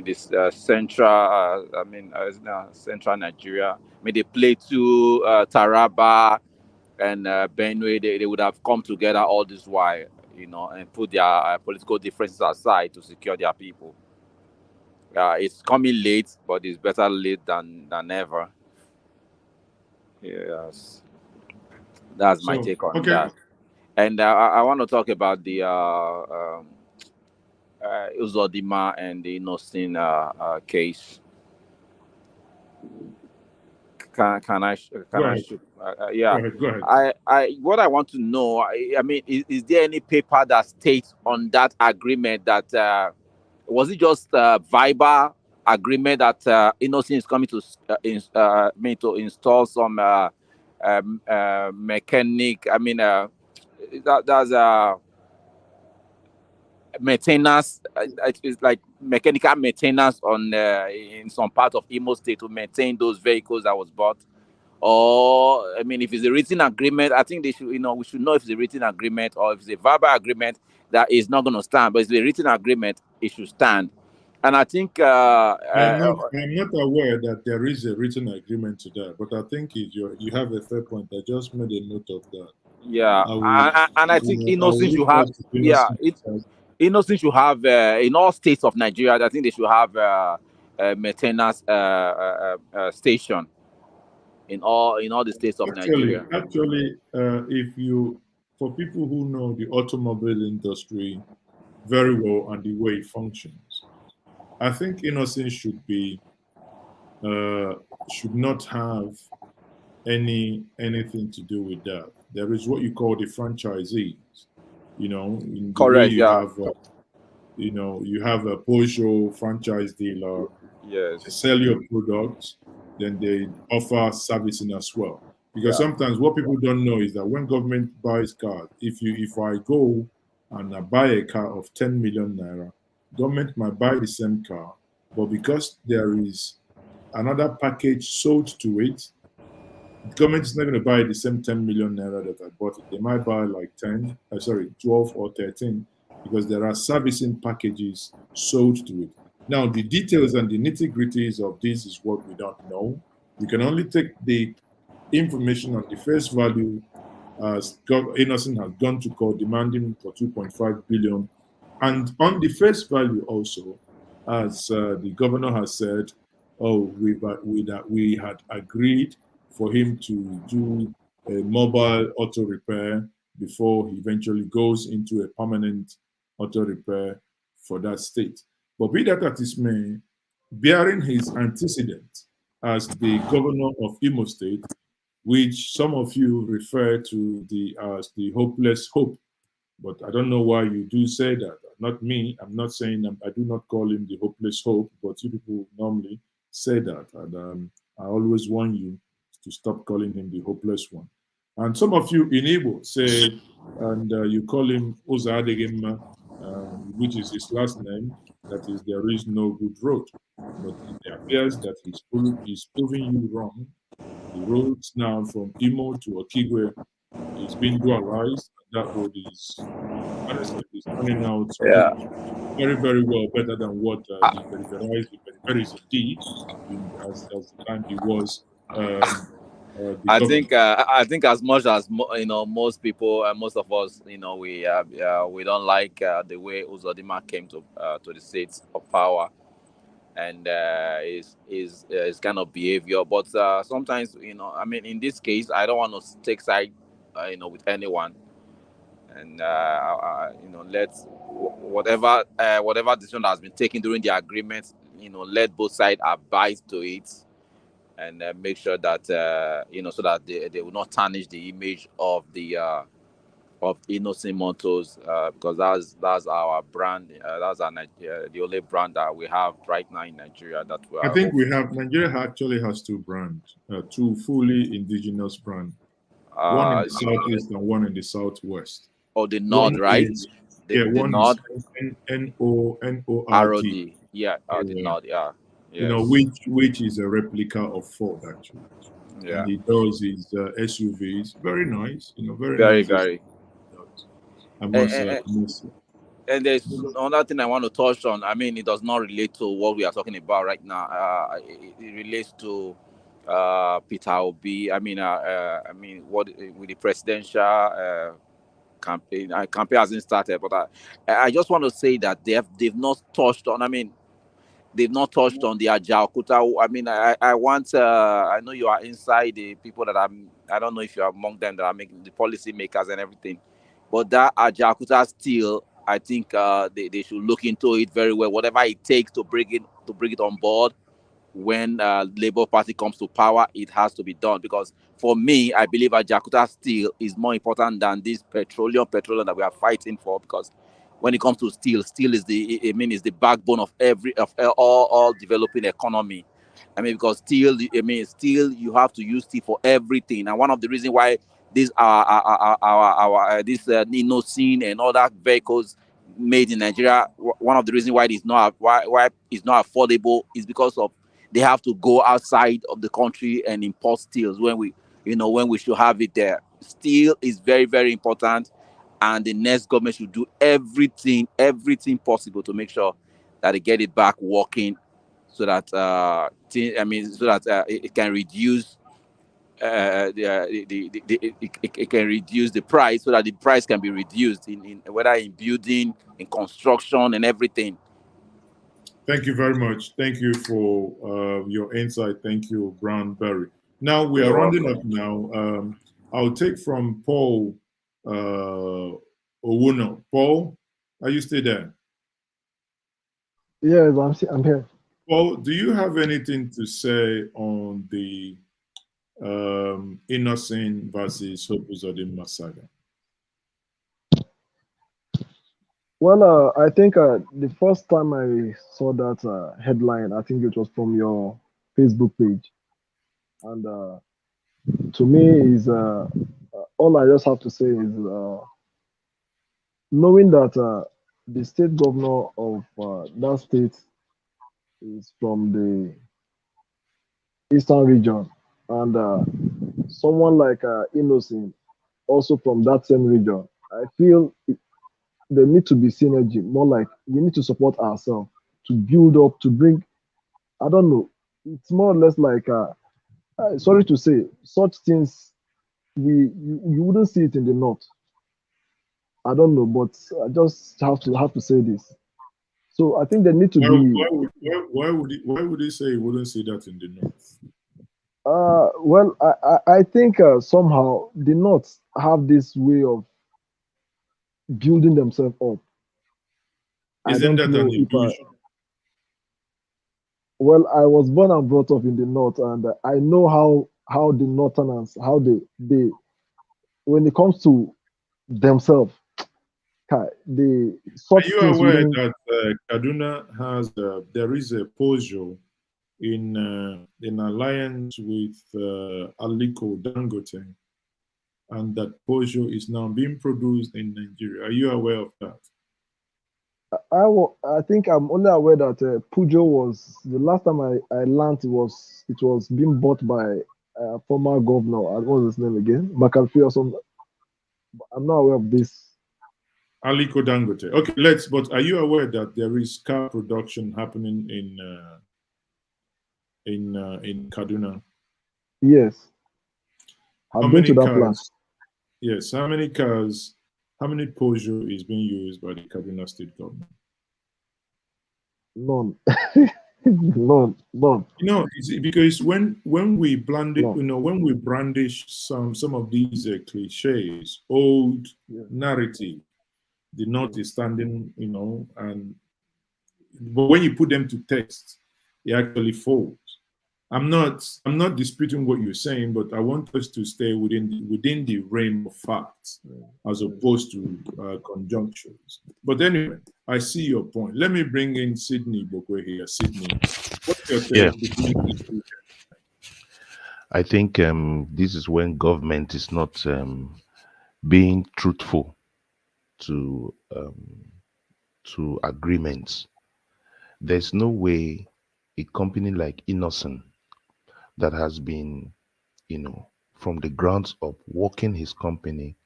This central, central Nigeria. They play to Taraba and Benue. They would have come together all this while, and put their political differences aside to secure their people. It's coming late, but it's better late than never. Yes, that's my take on that. And I want to talk about the Uzodimma and the Innocent case. Can I? Go ahead. Yeah. Go ahead. What I want to know, is there any paper that states on that agreement that was it just verbal agreement that Innocent is coming to to install some mechanic? That's maintenance. It's like mechanical maintenance on in some part of Imo State to maintain those vehicles that was bought. Or if it's a written agreement, I think they should. We should know if it's a written agreement or if it's a verbal agreement that is not going to stand. But if it's a written agreement, it should stand. And I think I'm not aware that there is a written agreement to that, but I think you have a fair point. I just made a note of that. Yeah, and I think Innocent should have. Innocent should have in all states of Nigeria. I think they should have a maintenance station in all the states of Nigeria. Actually, for people who know the automobile industry very well and the way it functions, I think Innocent should not have anything to do with that. There is what you call the franchisees. In the correct. way you have You know, you have a Peugeot franchise dealer, Yes. they sell your products, then they offer servicing as well. Because Yeah. sometimes what people don't know is that when government buys cars, if I go and I buy a car of 10 million naira, government might buy the same car, but because there is another package sold to it, the government is not going to buy the same 10 million naira that I bought it. They might buy like 12 or 13, because there are servicing packages sold to it. Now, the details and the nitty gritties of this is what we don't know. We can only take the information on the face value, as Innocent has gone to court demanding for 2.5 billion. And on the face value also, as the governor has said, we had agreed for him to do a mobile auto repair before he eventually goes into a permanent auto repair for that state. But be that as it may, bearing his antecedent as the governor of Imo State, which some of you refer to as the hopeless hope, but I don't know why you do say that. Not me. I'm not saying I do not call him the hopeless hope, but you people normally say that, and I always warn you to stop calling him the hopeless one. And some of you in Igbo say, and you call him Oza Adegema, which is his last name. That is, there is no good road. But it appears that he's proving you wrong. The roads now from Imo to Okigwe is being dualized. That road is honestly is turning out to Yeah. be very, very well, better than what the peripheries did as the time he was the governor. I think as much as most people and most of us, we don't like the way Uzodima came to the seats of power, and his kind of behavior. But sometimes, I mean, in this case, I don't want to take side, with anyone, and let's whatever decision that has been taken during the agreement, let both sides abide to it, and make sure that so that they will not tarnish the image of Innocent Motors, because that's our brand. That's the only brand that we have right now in Nigeria that we I are. think Nigeria actually has two brands, two fully indigenous brands. One in the southeast and one in the southwest. Oh, the One Nord, right? is The one Nord. is NORD. ROD. Yeah, the Nord. Yeah. You know, Yes. which is a replica of Ford actually. Yeah. And it does is SUVs. Very nice, very Very, nice. very. I must say. And there's another thing I want to touch on. I mean, it does not relate to what we are talking about right now. It relates to Peter Obi. I mean, what with the presidential campaign? Campaign hasn't started, but I just want to say that they've not touched on. I mean, they've not touched on the Ajaokuta. I mean, I want. I know you are inside the people that I don't know if you are among them that are making the policy makers and everything, but that Ajaokuta still, I think they should look into it very well. Whatever it takes to bring it on board when Labour Party comes to power, it has to be done. Because for me, I believe Ajaokuta steel is more important than this petroleum that we are fighting for. Because when it comes to steel is the backbone of all developing economy. I mean, because steel, you have to use steel for everything. And one of the reasons why these Nino and other vehicles made in Nigeria, one of the reasons why why it's not affordable is because of they have to go outside of the country and import steels when we should have it there. Steel is very, very important, and the next government should do everything possible to make sure that they get it back working, so that it can reduce it can reduce the price, so that the price can be reduced in whether in building, in construction, and everything. Thank you very much. Thank you for your insight. Thank you, Brownberry. Now we are rounding up now. I'll take from Paul Owuno. Paul, are you still there? Yes, I'm here. Paul, do you have anything to say on the Innocent versus Hope Uzodinma saga? Well, I think the first time I saw that headline, I think it was from your Facebook page, and to me is all I just have to say is knowing that the state governor of that state is from the eastern region, and someone like Innocent also from that same region. I feel there need to be synergy. More like we need to support ourselves to build up to bring. I don't know. It's more or less like sorry to say, such things you wouldn't see it in the north. I don't know, but I just have to say this. So I think there need to be. Why would he say he wouldn't see that in the north? Well, I think somehow the North have this way of building themselves up. I Isn't don't that know an if illusion? well, I was born and brought up in the North, and I know how the Northerners how they when it comes to themselves, the Are such you things aware wouldn't. that Kaduna has there is a Pojo in alliance with Aliko Dangote, and that Pojo is now being produced in Nigeria? Are you aware of that? I think I'm only aware that Pujo was the last time I learned it was being bought by former governor. What was his name again? McAfee or something. I'm not aware of this. Aliko Dangote. Okay, but are you aware that there is car production happening in Kaduna? Yes, How I've been to many that plant. cars? Yes, how many cars? How many Peugeot is being used by the Kaduna state government? None. None. Because when we brandish, No. when we brandish some of these cliches, old narrative, the North is standing, but when you put them to text, it actually falls. I'm not disputing what you're saying, but I want us to stay within the realm of facts as opposed to conjunctures. But anyway, I see your point. Let me bring in Sydney Bokwe here. Sydney, what's your Yeah, take between these two? I think this is when government is not being truthful to agreements. There's no way a company like Innocent that has been, from the grounds up, working his company,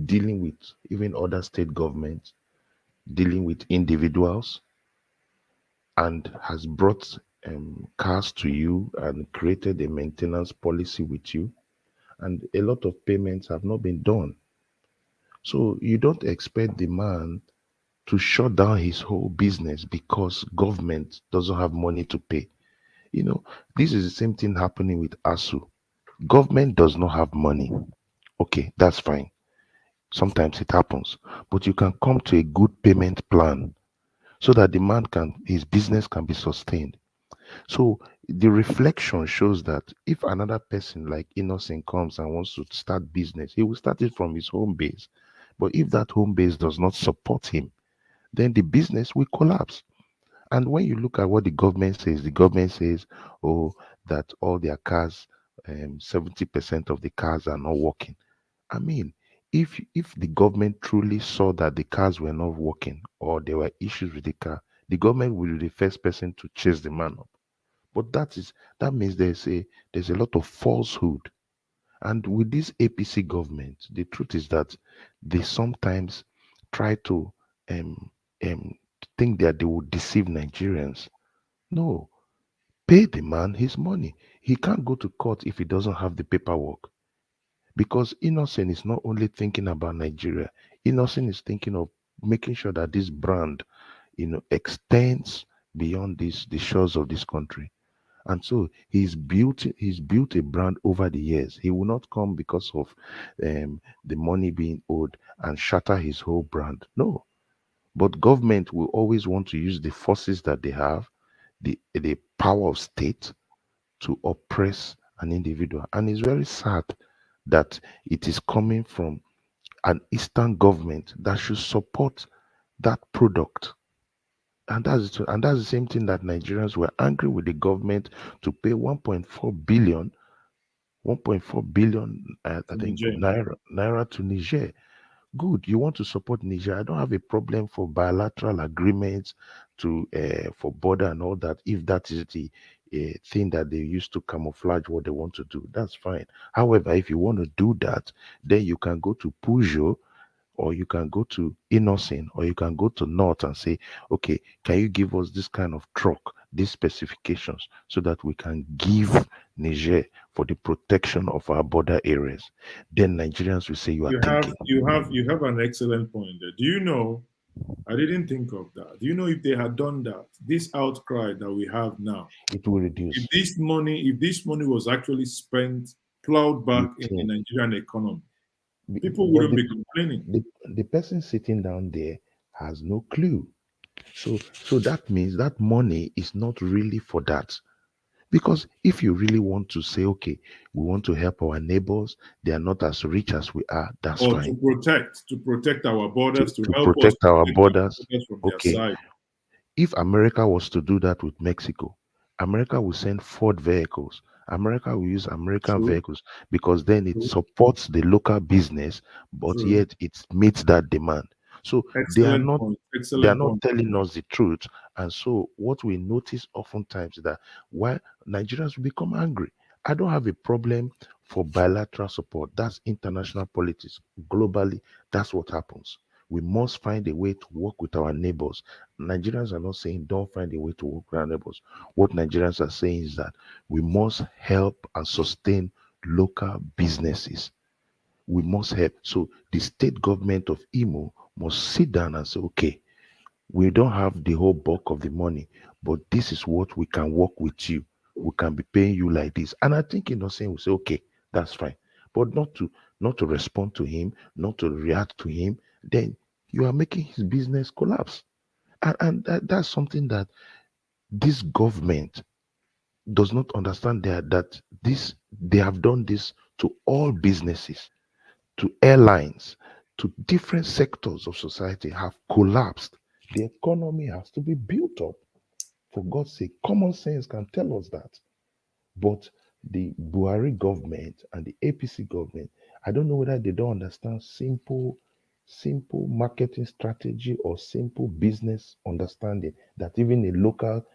dealing with even other state governments, dealing with individuals, and has brought cars to you and created a maintenance policy with you, and a lot of payments have not been done. So you don't expect the man to shut down his whole business because government doesn't have money to pay. This is the same thing happening with ASU. Government does not have money. Okay, that's fine. Sometimes it happens, but you can come to a good payment plan so that his business can be sustained. So the reflection shows that if another person like Innocent comes and wants to start business, he will start it from his home base. But if that home base does not support him, then the business will collapse. And when you look at what the government says, oh, that all their cars, 70% of the cars are not working. I mean, if the government truly saw that the cars were not working or there were issues with the car, the government will be the first person to chase the man up. But that means there's a lot of falsehood. And with this APC government, the truth is that they sometimes try to um, um, think that they will deceive Nigerians. No, pay the man his money. He can't go to court if he doesn't have the paperwork. Because Innocent is not only thinking about Nigeria, Innocent is thinking of making sure that this brand, extends beyond the shores of this country. And so he's built a brand over the years. He will not come because of the money being owed and shatter his whole brand. No. But government will always want to use the forces that they have, the power of state, to oppress an individual. And it's very sad that it is coming from an Eastern government that should support that product. And that's the same thing that Nigerians were angry with the government to pay 1.4 billion, I think Niger. naira to Niger. Good, you want to support Niger. I don't have a problem for bilateral agreements to for border and all that. If that is the thing that they use to camouflage what they want to do, that's fine. However, if you want to do that, then you can go to Peugeot, or you can go to Innocent, or you can go to North and say, okay, can you give us this kind of truck, these specifications, so that we can give Niger for the protection of our border areas? Then Nigerians will say you are thinking. You have an excellent point there. Do you know? I didn't think of that. Do you know if they had done that, this outcry that we have now, it will reduce. If this money was actually spent, plowed back in the Nigerian economy, people wouldn't be complaining. The person sitting down there has no clue. So that means that money is not really for that. Because if you really want to say, okay, we want to help our neighbors, they are not as rich as we are, that's or fine. to protect our borders, to help protect us our borders. From Okay. their side. If America was to do that with Mexico, America will send Ford vehicles. America will use American vehicles, because then it supports the local business, but yet it meets that demand. So they are not telling us the truth. And so what we notice oftentimes is that why Nigerians will become angry. I don't have a problem for bilateral support. That's international politics. Globally, that's what happens. We must find a way to work with our neighbors. Nigerians are not saying don't find a way to work with our neighbors. What Nigerians are saying is that we must help and sustain local businesses. We must help. So the state government of Imo must sit down and say, okay, we don't have the whole bulk of the money, but this is what we can work with you. We can be paying you like this. And I think Innocent will say, okay, that's fine. But not to respond to him, not to react to him, then you are making his business collapse. And that's something that this government does not understand, that they have done this to all businesses, to airlines, to different sectors of society have collapsed. The economy has to be built up. For God's sake, common sense can tell us that. But the Buhari government and the APC government, I don't know whether they don't understand simple marketing strategy or simple business understanding, that even a local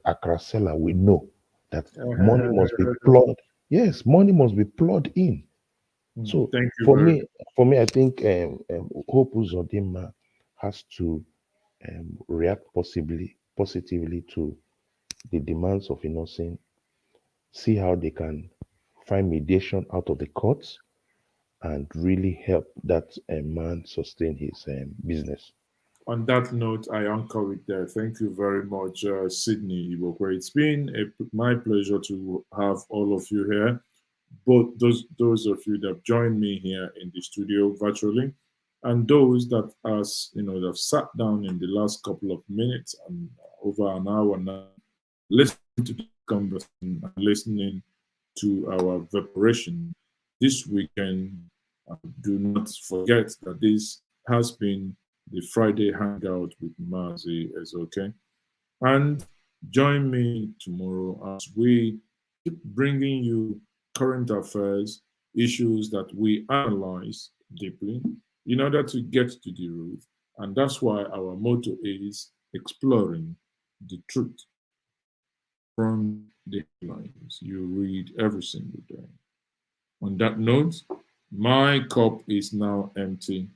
Accra seller will know that money must be plowed. Yes, money must be plowed in. So Thank you for me, I think Hope Uzodinma has to react positively to the demands of Innocent, see how they can find mediation out of the courts, and really help that man sustain his business. On that note, I anchor it there. Thank you very much, Sydney Ibokwe. It's been my pleasure to have all of you here. Both those of you that have joined me here in the studio virtually, and those that that have sat down in the last couple of minutes and over an hour now, listening to the conversation and listening to our preparation this weekend. Do not forget that this has been the Friday Hangout with Maazi Ezeoke. And join me tomorrow as we keep bringing you current affairs, issues that we analyze deeply in order to get to the root. And that's why our motto is exploring the truth from the headlines you read every single day. On that note, my cup is now empty.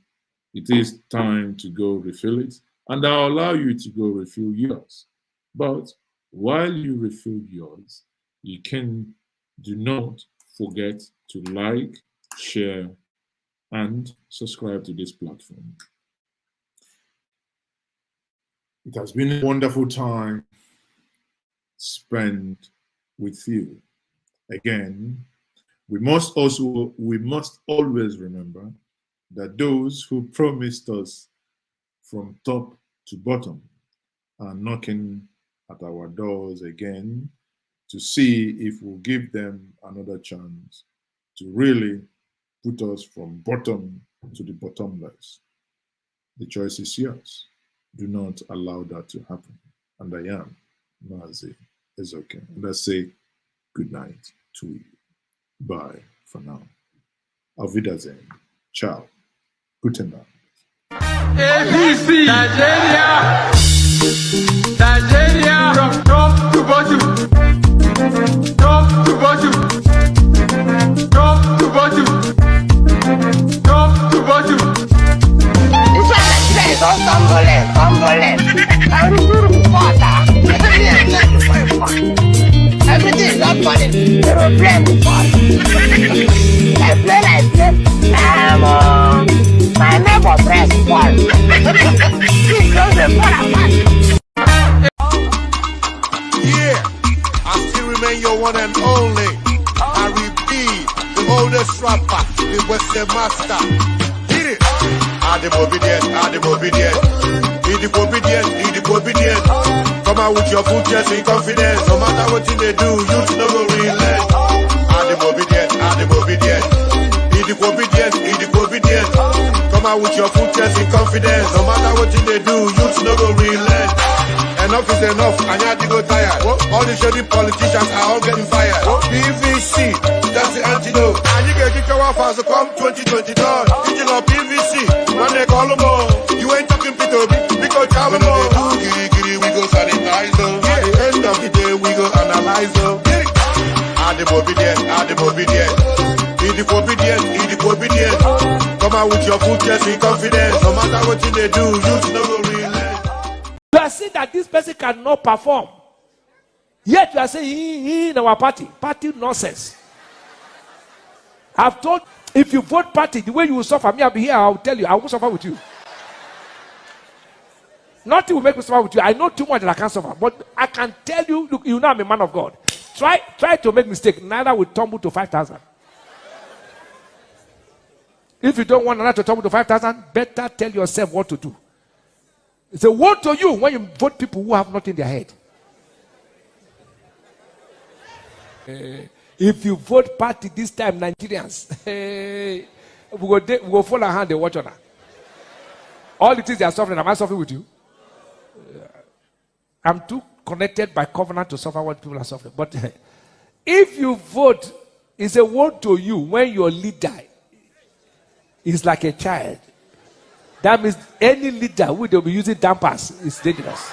It is time to go refill it, and I'll allow you to go refill yours. But while you refill yours, do not forget to like, share, and subscribe to this platform. It has been a wonderful time spent with you. Again, we must always remember that those who promised us from top to bottom are knocking at our doors again to see if we'll give them another chance to really put us from bottom to the bottomless. The choice is yours. Do not allow that to happen. And I am Maazi Ezeoke. And I say good night to you. Bye for now. Auf Wiedersehen. Ciao. Guten Nacht. ABC Nigeria, Nigeria, from top to bottom, top to bottom, top to bottom, top to bottom. This one Nigeria is all tumbling. Everything is not funny. They will play me fun. I play. My neighbor press one. He goes the Yeah, I still remain your one and only. Harry B, the oldest rapper, the Western master. Get it? Adibobidient. Idibobidient. Come out with your full chest in confidence. No matter what they do, you no go relent. Adibobidient. Idibobidient. Come out with your full chest in confidence. No matter what they do, you no go relent. Enough is enough, and you have to go tired. All the shady politicians are all getting fired. PVC, that's the antidote. And you get your wife as a come 2022. Digital PVC, when they call them all. You ain't talking P2B, because you have them all. Giri, we go sanitize them. At the end of the day, we go analyze them. Adibobidient. Idibobidient. Come out with your full chest in confidence. No matter what they do, you no go relent. You are saying that this person cannot perform. Yet you are saying he in our party. Party nonsense. I've told, if you vote party, the way you will suffer, me, I'll be here, I'll tell you, I will suffer with you. Nothing will make me suffer with you. I know too much that I can't suffer. But I can tell you, look, you know I'm a man of God. Try to make mistake. Neither will tumble to 5,000. If you don't want another to tumble to 5,000, better tell yourself what to do. It's a word to you when you vote people who have nothing in their head. If you vote party this time, Nigerians, we go fall our hand and watch on her. All the things they are suffering, am I suffering with you? I'm too connected by covenant to suffer what people are suffering. But if you vote, it's a word to you when your leader is like a child. That means any leader who will be using dampers is dangerous.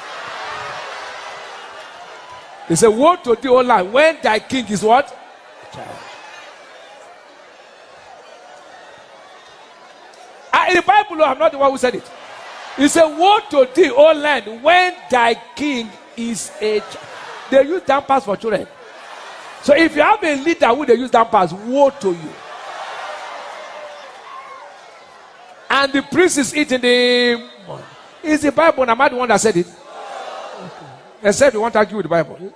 It's a word to the whole land. When thy king is what? A child. In the Bible, I'm not the one who said it. It's a word to the whole land. When thy king is a child. They use dampers for children. So if you have a leader who they use dampers, woe to you. And the priest is eating the... Is the Bible? Am I the one that said it? Okay. Except you want to argue with the Bible.